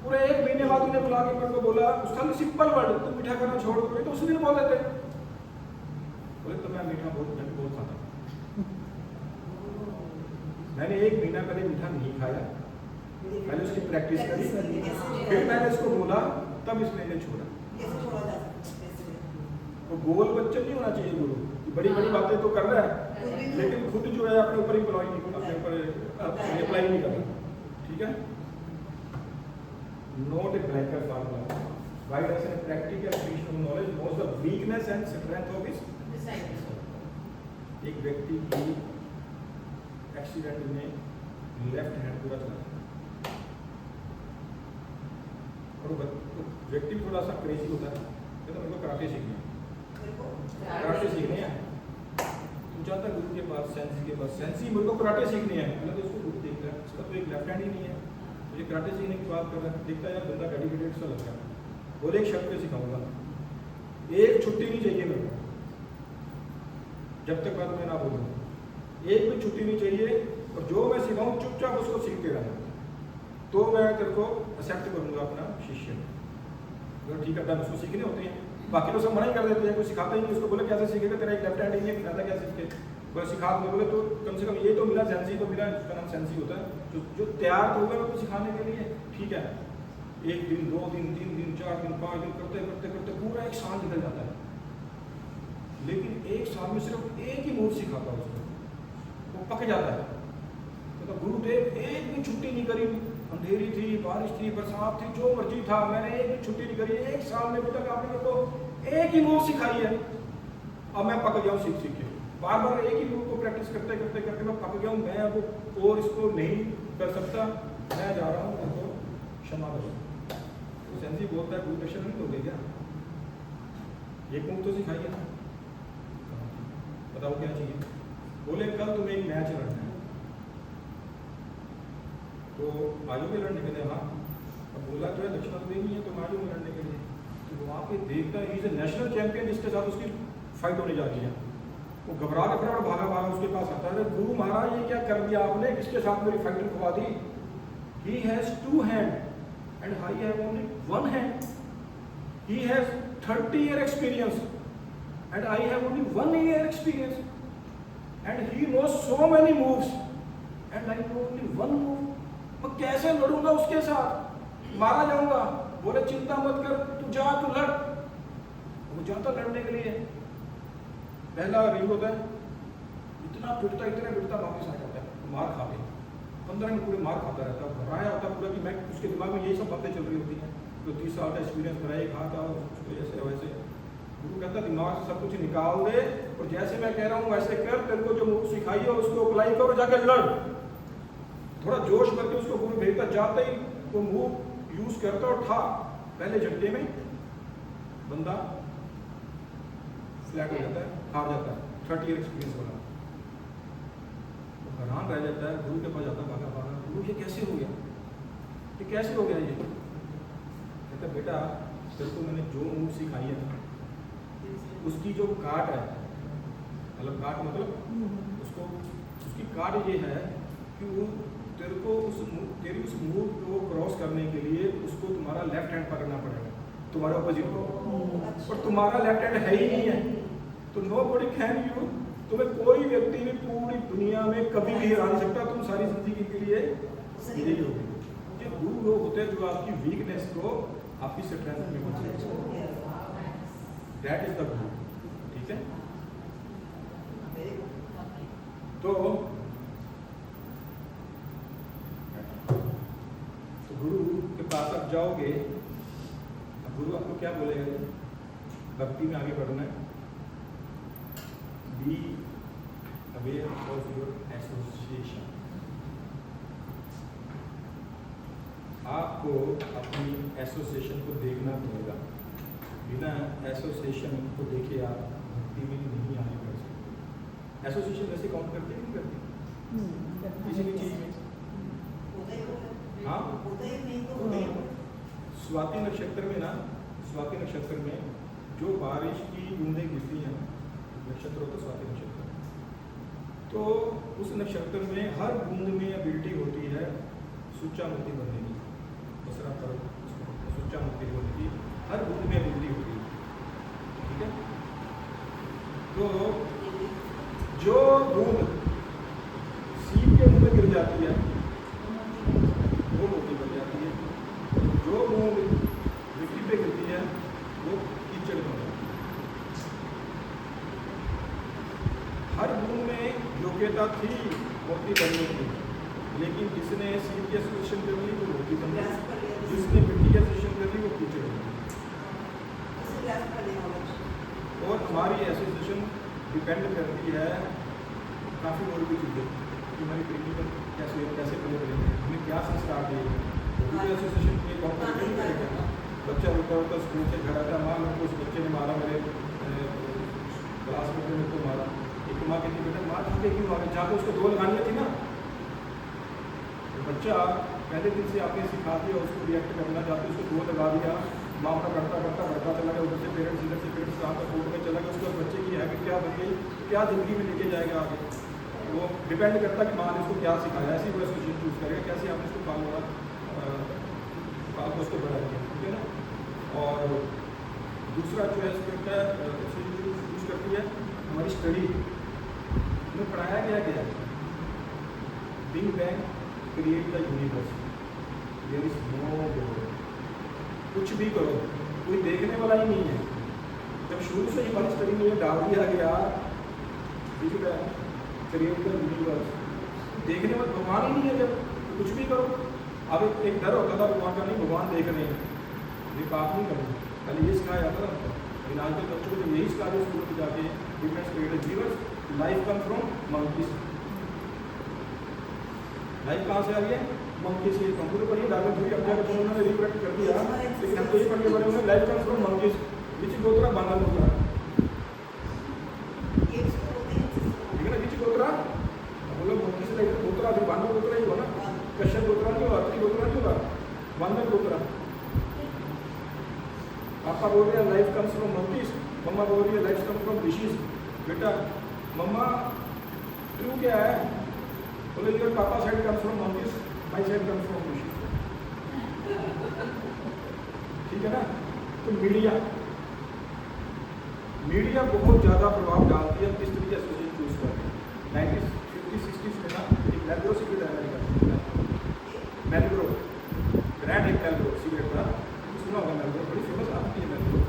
पूरे 1 महीने बाद उन्हें बुला के मेरे को बोला, उसका सिंपल वर्ड तुम मीठा खाना छोड़ दो, तो उसी दिन बोल देते। बोले तो मैं मीठा बहुत खाता, मैंने 1 महीना पहले मीठा नहीं खाया, मैंने उसकी प्रैक्टिस करी, फिर मैंने इसको बोला, तब इसने इन्हें छोड़ा। वो गोल बच्चे नहीं होना चाहिए गुरु, बड़ी बड़ी बातें तो कर रहा है लेकिन खुद जो है अपने ऊपर अप्लाई नहीं कर रहा, ठीक है। Not a blanket formula, why does a practical Krishna knowledge knows the weakness and strength of his disciples? एक व्यक्ति की एक्सीडेंट में लेफ्ट हैंड पूरा चला और वो व्यक्ति भी थोड़ा सा क्रेजी होता है, तो मेरे को कराटे सीखना है, कराटे सीखने हैं, तुम चाहता है गुरु के पास सेंसी के पास, सेंसी मेरे को कराटे सीखने हैं, पहले तो उसको गुरु देख रहा है, उसका तो एक लेफ्ट हैंड ही नहीं है, मुझे कराटे सीखने की बात कर रहा है, देखता है यार बंदा डेडिकेटेड सा लगता है, बोले एक शर्त पे सिखाऊंगा, एक छुट्टी नहीं चाहिए मेरे को, जब तक बात मैं ना बोलूँ, एक भी छुट्टी नहीं चाहिए, और जो मैं सिखाऊँ चुपचाप उसको सीखते रहना, तो मैं तेरे को एक्सेप्ट करूँगा अपना शिष्य। ठीक है, उसको सीखने होते हैं, बाकी लोग सब मना ही कर देते हैं, कोई सिखाता ही नहीं, उसको बोले कैसे सीखेगा, तेरा एक लेफ्ट हैंड ही है, खाता कैसे सीखे, बोले सिखा दूँ, बोले तो कम से कम ये तो मिला सेंसी, तो मिला, उसका नाम सेंसी होता है, जो तैयार होगा उसको सिखाने के लिए, ठीक है। 1 दिन 2 दिन 3 दिन 4 दिन 5 दिन करते करते करते पूरा 1 साल निकल जाता है, लेकिन 1 साल में सिर्फ एक ही मूव सिखाता है उसको, वो पक जाता है। तो गुरुदेव एक भी छुट्टी नहीं करी, अंधेरी थी, बारिश थी, बरसात थी, जो मर्जी था, मैंने एक भी छुट्टी नहीं करी, 1 साल में अभी तक आपने मेरे को एक ही मूव सिखाई है, अब मैं पक गया हूँ सीख के, बार बार एक ही मूव को प्रैक्टिस करते करते करते मैं पक गया हूँ, मैं अब और इसको नहीं कर सकता, मैं जा रहा हूँ, उनको क्षमा करो। तो सेंसी बोलता है गुरु दक्षिणा नहीं दोगे क्या, एक मूव तो सिखाइए ना, बताओ क्या चाहिए। बोले कल तुम्हें एक मैच लड़ना है, तो आयोगे लड़ने के लिए, हाँ। अब बोला जो है दक्षिणा तो देनी है, तो आयोगे लड़ने के लिए, तो वहाँ पे देखता है इज ए नेशनल चैंपियन, जिसके साथ उसकी फाइट होने जा रही है, वो घबरा के फटाफट भागा भागा उसके पास आता है, गुरु महाराज ये क्या कर दिया आपने, किसके साथ मेरी फाइट रुकवा दी, he has 2 hand and I have only 1 hand, he has 30 year experience and I have only 1 year experience, and he knows so many moves and I know only 1 move, मैं कैसे लड़ूंगा उसके साथ, मारा जाऊंगा। बोले चिंता मत कर, तू जा, तू लड़। वो जाता लड़ने के लिए, पहला रिंग होता है, इतना पिटता वापस आ जाता है, मार खा के, 15 मिनट पूरे मार खाता रहता है, घबराया होता है पूरा कि मैं, उसके दिमाग में यही सब बातें चल रही होती हैं। तो 30 साल का एक्सपीरियंस मेरा एक हाथ था, उसको ऐसे वैसे। गुरु कहता दिमाग से सब कुछ निकाल दे और जैसे मैं कह रहा हूँ वैसे कर, तेरे को जो मूव सिखाई है उसको अप्लाई करो, जाके लड़। थोड़ा जोश करके उसको गुरु भेजता, जाते ही वो मूव यूज करता और था पहले झटके में बंदा फ्लैट हो जाता है, हार जाता है। 30 ईयर एक्सपीरियंस वाला हैरान रह जाता है, गुरु के पास जाता भागा भागा, गुरु ये कैसे हो गया, ये कैसे हो गया? ये कहता बेटा तेरे को मैंने जो मूव सिखाई है ना, उसकी जो काट है, मतलब काट मतलब उसको, उसकी काट ये है कि वो तेरे को तेरी उस मूव को क्रॉस करने के लिए उसको तुम्हारा लेफ्ट हैंड पकड़ना पड़ेगा, तुम्हारे ऑपोजिट को, और तुम्हारा लेफ्ट हैंड है ही नहीं है, तो नो बॉडी कैन यू, तुम्हें कोई व्यक्ति भी पूरी दुनिया में कभी भी हरा नहीं सकता, तुम सारी जिंदगी के लिए यही होगी। ये गुरु लोग होते हैं जो आपकी वीकनेस को आपकी स्ट्रेंथ में बदलेंगे, दैट इज द गुरु। ठीक है, तो गुरु के पास आप जाओगे, गुरु आपको क्या बोलेगा? भक्ति में आगे बढ़ना है, be aware of your association. आपको अपनी एसोसिएशन को देखना पड़ेगा, बिना एसोसिएशन को देखे आप भक्ति में नहीं आगे बढ़ सकते। एसोसिएशन वैसे काउंट करते नहीं करते किसी भी चीज में? हाँ, स्वाति नक्षत्र में ना, स्वाति नक्षत्र में जो बारिश की बूंदें गिरती हैं, नक्षत्र होता है स्वाति नक्षत्र, तो उस नक्षत्र में हर बूंद में एबिलिटी होती है सुच्चा मोती बनने की, दूसरा पर सुच्चा मोती बनने की हर बूंद में एबिलिटी होती है। ठीक है, तो जो बूंद सीप के मुंह में गिर जाती है वो मोती बन जाती है, जो बूंद मिट्टी पे गिरती है वो कीचड़ बन जाती है। हर बूंद में योग्यता थी मोती बनने की, लेकिन जिसने सीप की एसोसिएशन कर ली वो मोती बन गया, जिसने मिट्टी की एसोसिएशन कर ली वो कीचड़ बन गया। और हमारी एसोसिएशन डिपेंड करती है काफ़ी और भी चीज़ें कि हमारी क्रिटिकल कैसे कैसे बने करेंगे, हमें क्या संस्कार देंगे। तो एसोसिएशन के कॉम्पिटिशन नहीं करेगा ना, बच्चा रुका होता स्कूल से घर आता, माँ मेरे को उस बच्चे ने मारा, मेरे क्लास में मेरे को मारा, एक माँ कहती बेटा माँ जाके क्यों मारे, जाके उसको दो लगानी थी ना। तो बच्चा पहले दिन से आपने सिखा दिया उसको रिएक्ट करना, जाके उसको दो लगा दिया, माँ का करता करता बढ़ता चला गया, उधर से पेरेंट्स इधर से पेरेंट्स कहाँ तक कोर्ट में चला गया, उसके बच्चे की हैबिट क्या बन गई, क्या ज़िंदगी में लेके जाएगा आगे। वो डिपेंड करता है कि माँ ने उसको क्या सिखाया, ऐसी वो एसोसिएशन चूज़ करेगा, कैसे आपने उसको पाल को उसको बढ़ा दिया। ठीक है ना। और दूसरा जो एस्पेक्ट है यूज करती है हमारी स्टडी में पढ़ाया गया big bang create the universe, there is no god. कुछ भी करो, कोई देखने वाला ही नहीं है। जब शुरू से ही हमारी स्टडी में ये डाल दिया गया big bang create the universe, देखने वाला भगवान ही नहीं है, जब तो कुछ भी करो। अब एक डर होता था भगवान का, नहीं भगवान देख रहे हैं, ये पाप नहीं करो, पहले ये सिखाया जाता था हमको। लेकिन आज के बच्चों को यही सिखा दिया स्कूल में जाके, difference create universe, life come from monkeys. Life कहाँ से आ रही है? मंकी से। कंप्यूटर पढ़िए, डार्विन थ्योरी अब जाकर उन्होंने रिकरेक्ट कर दिया, लेकिन हम तो ये पढ़ के बड़े हुए, लाइफ कम फ्रॉम मंकीज, विच गोत्रा बांगल गोत्रा, ठीक है ना, विच गोत्रा बोलो मंकी से लेकर गोत्रा, जो बांगल गोत्रा ही हुआ ना, कश्यप गोत्रा नहीं हुआ, अत्रि गोत्रा नहीं हुआ, बांगल गोत्रा। पापा बोल रहे हैं लाइफ कम्स फ्रॉम मंकीज, मम्मा बोल रही है लाइफ कम्स फ्रॉम फिशेस। बेटा मम्मा ट्रू क्या है? बोले योर पापा side comes from monkeys, my side comes from fishes. ठीक है ना। तो मीडिया बहुत ज़्यादा प्रभाव डालती है किस तरीके से एसोसिएशन चूज करते हैं। 1950-60s में ना एक मैलब्रो सिगरेट है अमेरिका, मैलब्रो ब्रांड, एक मैलब्रो सिगरेट का सुना होगा, मैलब्रो बड़ी फेमस आपकी है मैलब्रो।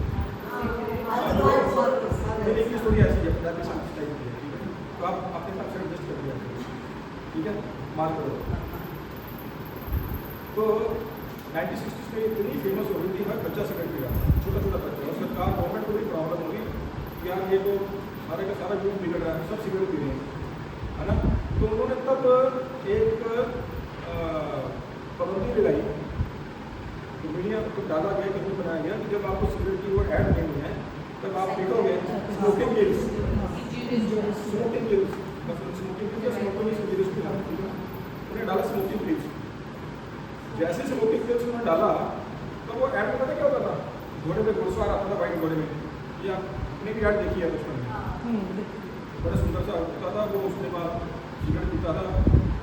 मेरी की स्टोरी ऐसी है, पंजाबी टाइप की है, ठीक है, तो आप अपने हिसाब से एडजस्ट कर दिया, ठीक है, मार करो। तो 1960s में इतनी फेमस हो गई थी, हर बच्चा सिगरेट पी रहा था, छोटा छोटा बच्चा। और सरकार गवर्नमेंट को भी प्रॉब्लम होगी कि यार ये तो सारे का सारा यूथ बिगड़ रहा है, सब सिगरेट पी रहे हैं, है ना। तो उन्होंने तब एक पाबंदी लगाई, तो मीडिया को डाला गया, कहीं बनाया गया कि जब आपको सिगरेट की वो ऐड देनी है तब आप देखोगे स्मोकिंग गिल्स, स्मोकिंग गिल्स, मतलब स्मोकिंग गिल्स, स्मोकिंग गिल्स पे उन्हें डाला स्मोकिंग गिल्स। जैसे स्मोकिंग गिल्स उन्होंने डाला तो वो ऐड में पता क्या होता था, घोड़े पे घुड़सवार आता था वाइट घोड़े में, या आपने भी ऐड देखी है बचपन में, बड़ा सुंदर सा होता था वो, उसके बाद सिगरेट पीता था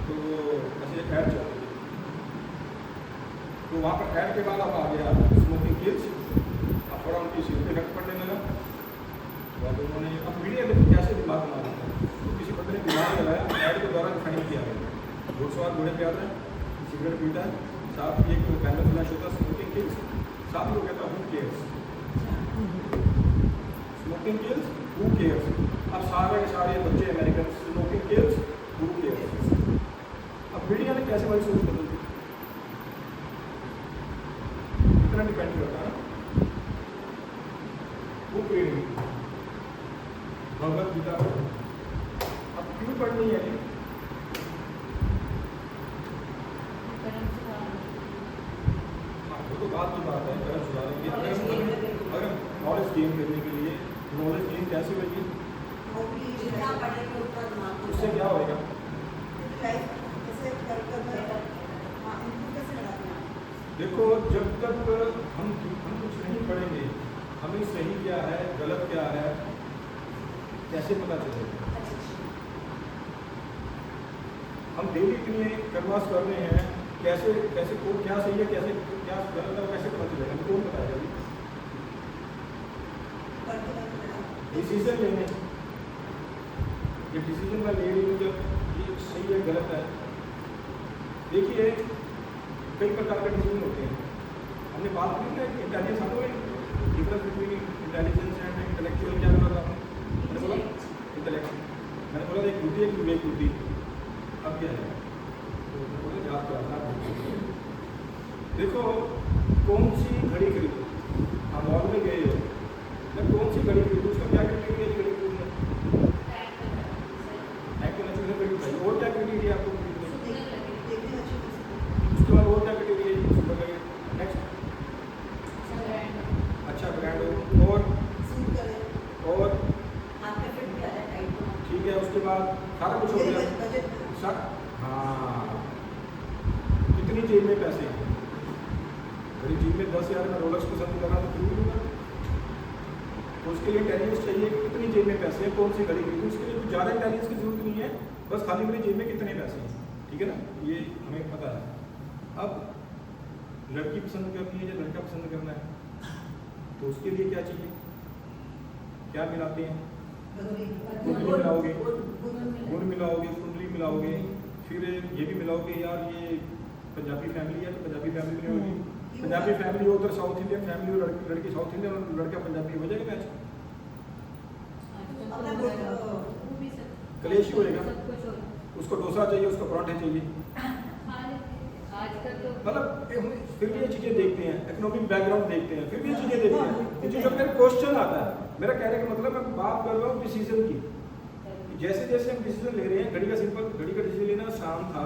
तो ऐसे ऐड चलती थी। तो वहाँ पर ऐड के बाद अब आ गया स्मोकिंग गिल्स, अब थोड़ा उनकी सिगरेट इफेक्ट पड़ने लगा। तो उन्होंने अब मीडिया देखो कैसे दिमाग बना देता है, तो किसी बंदे ने दिमाग लगाया, ऐड के द्वारा डिफाइन किया गया, घुड़सवार घोड़े पे आता है, सिगरेट पीता है, साथ ही एक कैमरा फ्लैश होता है स्मोकिंग गिल्स, साथ ही वो कहता है हू केयर्स, स्मोकिंग गिल्स हू केयर्स। अब सारे के सारे बच्चे अमेरिकन स्मोकिंग गिल्स हू केयर्स। अब मीडिया ने कैसे वाली सोच बदल दी, इतना डिपेंड करता है बुक रीडिंग, भगवत गीता अब क्यों पढ़नी है जी? वो तो बात की बात है, कर्म सुधारेंगे। अगर नॉलेज गेन करने के लिए, नॉलेज गेन कैसे होगी, जितना पढ़ेंगे उतना दिमाग में उससे क्या होएगा? लाइफ कैसे कर हाँ इनको कैसे लगाना है? देखो जब तक हम कुछ नहीं पढ़ेंगे, हमें सही क्या है गलत क्या है कैसे पता चलेगा? हम डेली इतने कर्मास कर रहे हैं, कैसे कैसे को क्या सही है कैसे क्या गलत है कैसे पता चलेगा? हमें कौन बताएगा? डिसीजन लेने, ये डिसीजन मैं ले रही हूँ जब ये सही है गलत है। देखिए कई प्रकार के डिसीजन होते हैं, हमने बात की ना इंटेलिजेंस, आपको difference between intelligence and intellectual क्या बोला था? मैंने बोला इंटेलेक्ट, मैंने बोला एक बुद्धि एक विवेक बुद्धि। अब क्या है तो बोले याद कराना। देखो कौन सी घड़ी खरीदो, आप मॉल में गए हो, जब कौन सी घड़ी खरीदो उसका क्या क्राइटेरिया घड़ी खरीदना? और क्या क्राइटेरिया आपको खरीदना? उसके बाद और क्या क्राइटेरिया? नेक्स्ट अच्छा ब्रांड हो और ठीक है, उसके बाद सारा कुछ हो गया। हाँ कितनी जेब में पैसे हैं? मेरी जेब में 10,000 में रोलेक्स पसंद कर रहा तो क्यों लूँगा? तो उसके लिए इंटेलिजेंस चाहिए कि कितनी जेब में पैसे हैं, कौन सी घड़ी खरीदूँ। उसके लिए ज़्यादा इंटेलिजेंस की जरूरत नहीं है, बस खाली मेरी जेब में कितने पैसे हैं, ठीक है ना, ये हमें पता है। अब लड़की पसंद करनी है या लड़का पसंद करना है, तो उसके लिए क्या चाहिए, क्या मिलाते हैं? कुंडली मिलाओगे, गुड़ मिलाओगे, कुंडली मिलाओगे, फिर ये भी मिलाओगे यार ये पंजाबी फैमिली है तो पंजाबी फैमिली में होगी, पंजाबी फैमिली हो उधर साउथ इंडियन फैमिली हो, लड़की साउथ इंडियन और लड़का पंजाबी, हो जाएगा मैच? कलेश होएगा, उसको डोसा चाहिए, उसको पराठे चाहिए, मतलब फिर भी ये चीज़ें देखते हैं, इकोनॉमिक बैकग्राउंड देखते हैं, फिर भी ये चीज़ें देखते हैं। जो जब मेरा क्वेश्चन आता है, मेरा कहने का मतलब मैं बात कर रहा हूँ डिसीजन की, जैसे जैसे हम डिसीजन ले रहे हैं। घड़ी का सिंपल, घड़ी का डिसीजन लेना शाम था,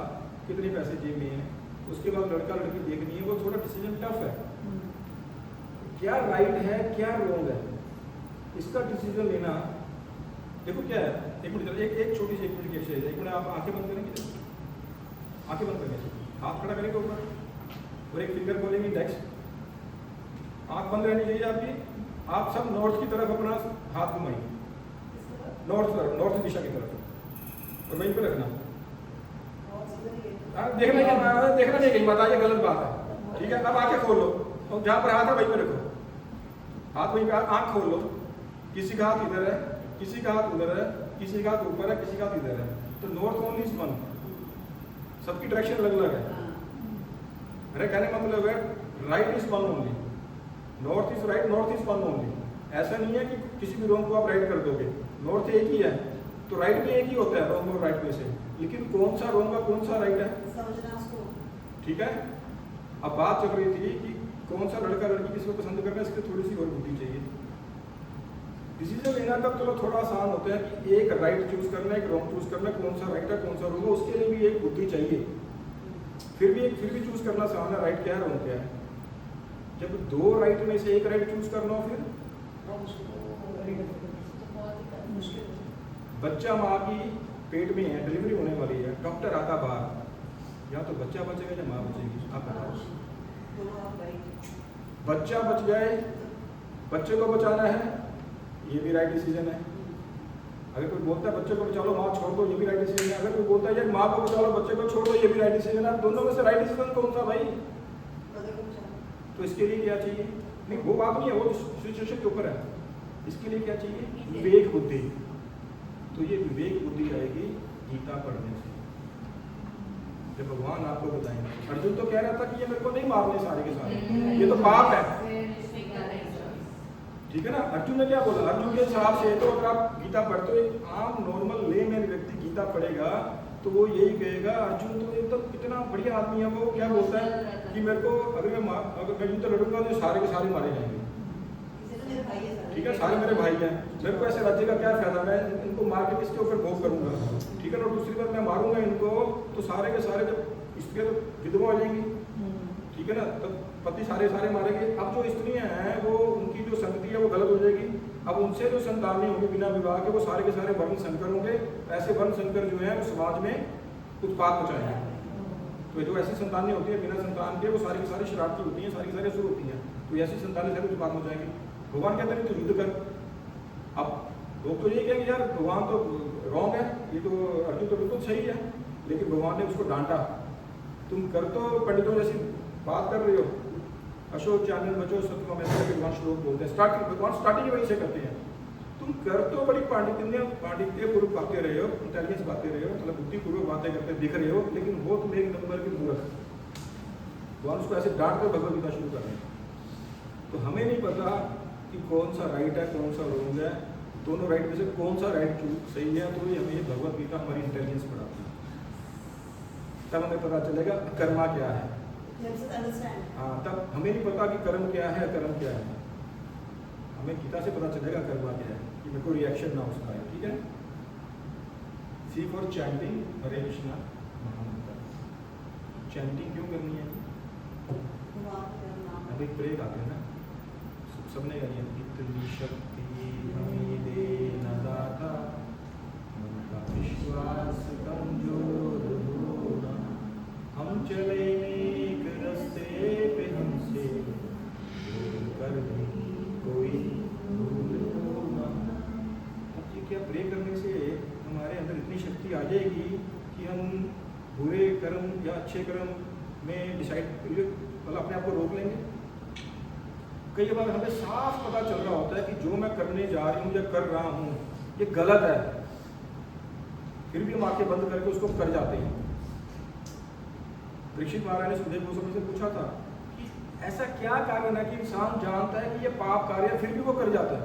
कितने पैसे जेब में हैं, उसके बाद लड़का लड़की देखनी है, वो थोड़ा डिसीजन टफ है, क्या राइट है क्या रॉन्ग है, इसका डिसीजन लेना। देखो क्या है, एक मिनट एक छोटी सी 1 मिनट की एक्सरसाइज है। एक मिनट आप आंखें बंद करेंगे, आंखें बंद करेंगे, हाथ खड़ा करेंगे ऊपर और एक फिंगर खोलेंगे इंडेक्स, आंख बंद रहनी चाहिए आपकी। आप सब नॉर्थ की तरफ अपना हाथ घुमाइए, नॉर्थ दिशा की तरफ, और वहीं पे रखना। देखना नहीं कहीं बताइए गलत बात है, ठीक है। अब आंखें खोल लो और जहाँ पर हाथ है वहीं पे रखो, हाथ वहीं पे, आंख खोल लो। किसी का हाथ इधर है, किसी का हाथ उधर है, किसी का हाथ ऊपर है, किसी का हाथ इधर है, तो नॉर्थ ओनली इज वन, सबकी डायरेक्शन अलग अलग है। मेरा कहने का मतलब है right is one only, north is right, north is one only. ऐसा नहीं है कि किसी भी रोंग को आप राइट कर दोगे, नॉर्थ एक ही है तो राइट भी एक ही होता है रोंग और राइट में से, लेकिन कौन सा रोंग है कौन सा राइट है, समझना उसको, ठीक है। अब बात चल रही थी कि कौन सा लड़का लड़की किसको पसंद करना है, इसके लिए थोड़ी सी और बुद्धि चाहिए। डिसीजन लेना तब चलो थोड़ा आसान होता है कि एक राइट चूज करना है, एक रॉन्ग चूज करना है, कौन सा राइट है कौन सा रॉन्ग है, उसके लिए भी एक बुद्धि चाहिए। फिर भी चूज करना आसान है, राइट क्या है रॉन्ग क्या है। जब दो राइट में से एक राइट चूज करना हो, फिर बच्चा माँ की पेट में है, डिलीवरी होने वाली है, डॉक्टर आता बाहर, या तो बच्चा बचेगा या माँ बचेगी, आप बताओ। बच्चा बच जाए, बच्चे को बचाना है, ये भी राइट डिसीजन है। अगर कोई बोलता है बच्चे को बचा लो, माँ छोड़ दो, ये भी राइट डिसीजन है। अगर कोई बोलता है यार माँ को बचा लो, बच्चे को छोड़ दो, ये भी राइट डिसीजन है। दोनों में से राइट डिसीजन कौन सा भाई? तो इसके लिए क्या चाहिए? नहीं वो बात नहीं है, वो सिचुएशन के ऊपर है। इसके लिए क्या चाहिए? विवेक बुद्धि। तो ये विवेक बुद्धि आएगी गीता पढ़ने से, जब भगवान आपको बताएंगे। अर्जुन तो कह रहा था कि ये मेरे को नहीं मारने सारे के सारे, ये तो पाप है, ठीक है ना। अर्जुन ने क्या बोला? अर्जुन के हिसाब से तो अगर आप गीता पढ़ते हो, आम नॉर्मल लेमैन व्यक्ति गीता पढ़ेगा तो वो यही कहेगा अर्जुन तो एकदम कितना बढ़िया आदमी है। वो क्या बोलता है कि मेरे को अगर मैं युद्ध लड़ूंगा तो सारे के सारे मारे जाएंगे, ठीक है, सारे मेरे भाई हैं, मेरे को ऐसे राज्य का क्या फायदा, मैं इनको मार के किसके ऊपर भोग करूंगा, ठीक है ना। दूसरी बात मैं मारूंगा इनको तो सारे के सारे जब स्त्रियाँ तो विधवा हो जाएंगी, ठीक है ना, तब पति सारे मारेंगे। अब जो स्त्रियां हैं वो उनकी जो संगति है वो गलत हो जाएगी। अब उनसे जो संतान नहीं होगी बिना विवाह के, वो सारे के सारे वर्ण संकर होंगे। ऐसे वर्ण संकर जो है वो समाज में उत्पात मचाएंगे। तो जो ऐसी संतानें होती है बिना संतान के, वो सारी की सारी शरारती होती हैं, सारी की सारी असुर होती हैं। तो ऐसी संतानें सारी उत्पात मचाएंगी। भगवान कहते हैं तो युद्ध कर। अब लोग तो ये कहेंगे यार भगवान तो रॉन्ग है, ये तो अर्जुन तो बिल्कुल सही है, लेकिन भगवान ने उसको डांटा। तुम कर तो पंडितों जैसी बात कर रहे हो, अशोक चानन बचो सत्व में भगवान श्लोक बोलते हैं, भगवान स्टार्टिंग वहीं से करते हैं। तुम कर तो बड़ी पांडित्य पूर्वक बातें रहे हो, इंटेलिजेंस बातें रहे हो, मतलब बुद्धिपूर्वक बातें करते दिख रहे हो, लेकिन वो तुम एक नंबर के मूर्ख। भगवान उसको ऐसे डांट कर भगवत गीता शुरू कर रहे हैं। तो हमें नहीं पता कि कौन सा राइट है कौन सा रॉन्ग है, दोनों राइट में से कौन सा राइट सही है। तो ये हमें ये भगवत गीता हमारी इंटेलिजेंस बढ़ाती है, तब हमें पता चलेगा कर्मा क्या है। हाँ, तब हमें नहीं पता कि कर्म क्या है, कर्म क्या है। हमें गीता से पता चलेगा कर्मा क्या है, कि मेरे को रिएक्शन ना उसका है, ठीक है। सी फॉर चैंटिंग हरे कृष्णा महामंत्र। चैंटिंग क्यों करनी है? अभी प्रे गाते हैं ना, सबने गाई है, इतनी शक्ति हमें दे न दाता, मन का विश्वास कमजोर होना, हम चले नेक रास्ते पे हमसे दूर कर भी कोई भूल होना। अब ये क्या प्रे करने से हमारे अंदर इतनी शक्ति आ जाएगी कि हम बुरे कर्म या अच्छे कर्म में डिसाइड मतलब अपने आप को रोक लेंगे। कई बार हमें साफ पता चल रहा होता है कि जो मैं करने जा रही हूँ या कर रहा हूँ ये गलत है, फिर भी हम आंखें बंद करके उसको कर जाते हैं। परीक्षित महाराज ने सुखदेव गोस्वामी से पूछा था कि ऐसा क्या कारण है कि इंसान जानता है कि ये पाप कार्य है फिर भी वो कर जाता है।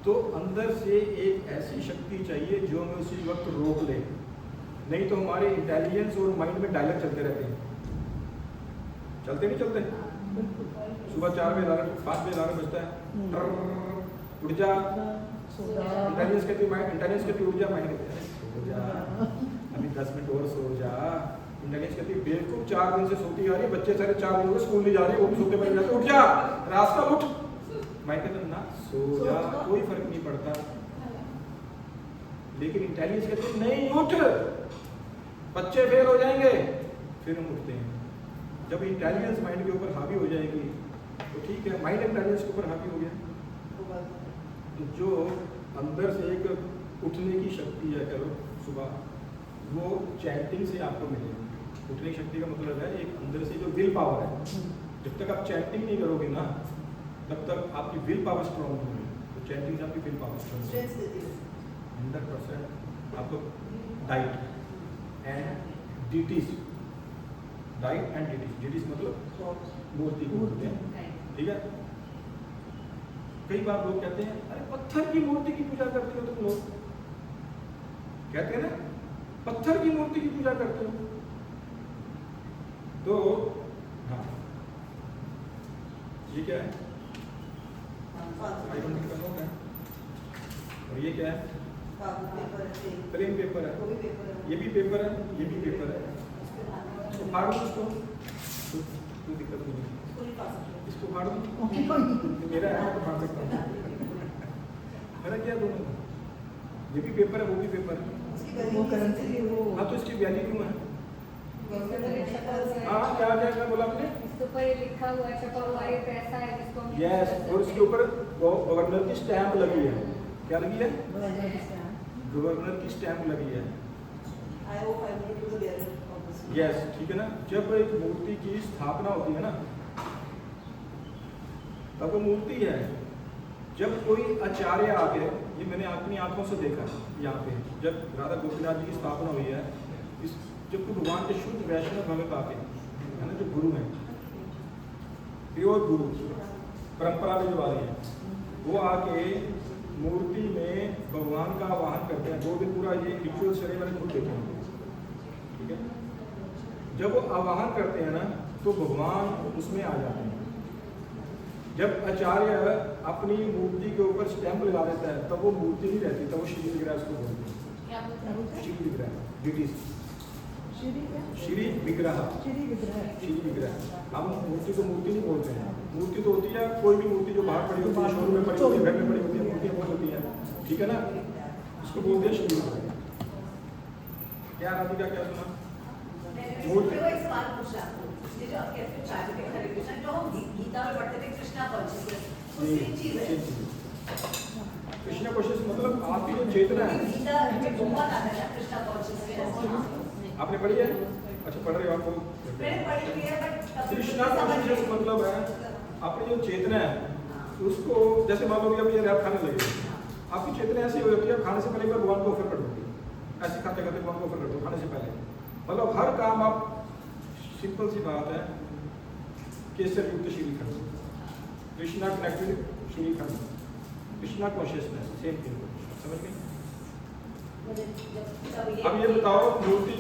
तो अंदर से एक ऐसी शक्ति चाहिए जो हमें उसी वक्त रोक ले, नहीं तो हमारे इंटेलिजेंस और माइंड में डायलॉग चलते रहते हैं। चलते नहीं चलते? सुबह 4 बजे अलार्म, 5 बजे अलार्म बजता है, उठ जा, इंटेलिजेंस कहती उठ जा, माइंड कहती सो जा, अभी 10 मिनट और सो जा। इंटेलिजेंस कहती बेवकूफ 4 दिन से सोती आ रही है, बच्चे सारे 4 दिन से स्कूल नहीं जा रहे, वो भी सोते पड़े जाते, उठ जा, रास्ता उठ। माइंड कहता ना सो जा, कोई फर्क नहीं पड़ता। लेकिन इंटेलिजेंस कहती नहीं उठ, बच्चे फेल हो जाएंगे। फिर हम उठते हैं। जब इंटेलिजेंस माइंड के ऊपर हावी हो जाएगी तो ठीक है, माइंड इंटेलिजेंस के ऊपर हावी हो गया तो जो अंदर से एक उठने की शक्ति है करो सुबह, वो चैंटिंग से आपको मिलेगी। उठने की शक्ति का मतलब है एक अंदर से जो विल पावर है। जब तक आप चैंटिंग नहीं करोगे ना तब तक आपकी विल पावर स्ट्रॉन्ग होगी। तो चैंटिंग से आपकी विल पावर स्ट्रॉन्ग 100%। आपको diet and deities, diet and deities मतलब मूर्ति को बोलते हैं, ठीक है। कई बार लोग कहते हैं अरे पत्थर की मूर्ति की पूजा करते हो तुम लोग, कहते हैं ना पत्थर की मूर्ति की पूजा करते हो। तो हाँ, ये क्या है? आइडेंटिटी का नोट है। और ये क्या है? प्लेन पेपर है। ये भी पेपर है, ये भी पेपर है। तो फाड़ दो इसको, कोई दिक्कत नहीं है। इसको फाड़ दो, मेरा है तो फाड़ सकता हूँ। मेरा क्या दोनों का? ये भी पेपर है, वो भी पेपर है। वो करेंसी वो हाँ, तो इसकी वैल्यू क्यों है? हाँ, क्या क्या क्या बोला आपने? इसके ऊपर ये लिखा हुआ है, छपा हुआ है, ये पैसा है जिसको हम यस, और इसके ऊपर गवर्नर की स्टैम्प लगी है। क्या लगी है? गवर्नर की स्टैम्प लगी है। यस, ठीक है ना। जब एक मूर्ति की स्थापना होती है ना, तब वो मूर्ति है। जब कोई आचार्य आके, ये मैंने अपनी आंखों से देखा यहाँ पे, जब राधा गोपीनाथ जी की स्थापना हुई है, इस जब कोई भगवान के शुद्ध वैष्णव भगत आके, है ना, जो गुरु हैं, प्योर गुरु, परंपरा में जो आ रही है, वो आके मूर्ति में भगवान का आवाहन करते हैं। 2 दिन पूरा ये रिचुअल चले, मैंने खुद देखे हैं, ठीक है। जब वो आवाहन करते हैं ना, तो भगवान उसमें आ जाते हैं। जब आचार्य अपनी मूर्ति के ऊपर स्टैंप लगा देता है, तब वो मूर्ति नहीं रहती, तब वो श्री विग्रह उसको बोलते हैं। श्री विग्रह, ब्रिटिश श्री विग्रह, श्री विग्रह। हम मूर्ति को मूर्ति नहीं बोलते हैं। मूर्ति तो होती है कोई भी मूर्ति जो बाहर पड़ी होती है, शोरूम में पड़ी होती है, घर में पड़ी होती है, मूर्तियाँ बहुत होती हैं, ठीक है ना। इसको बोलते हैं श्री विग्रह। क्या राधिका, क्या सुना? मूर्ति को एक सवाल पूछा आपको, ये जो आप कहते हो चार्ट पे हरे कृष्ण, जो हम गीता में पढ़ते थे कृष्णा कॉन्शियसनेस, वो सेम चीज है। कृष्णा कॉन्शियस मतलब आपकी जो चेतना है। गीता में बहुत आता है कृष्णा कॉन्शियसनेस। आपने पढ़ी है? अच्छा, पढ़ रहे हो आपको? मैंने पढ़ी हुई है, बट कृष्णा कॉन्शियस मतलब है आपकी जो चेतना है उसको, जैसे मान लो कि अभी आप खाने लगे, आपकी चेतना ऐसी हो जाती है, खाने से पहले भगवान को ऑफर कर दोगे, ऐसे खाते खाते भगवान को ऑफर कर दो खाने से पहले। मतलब हर काम आप, सिंपल सी बात है, केसर युक्त shrikhand, Krishna connected shrikhand, Krishna consciousness, same thing. समझ गए? अब ये बताओ, मूर्ति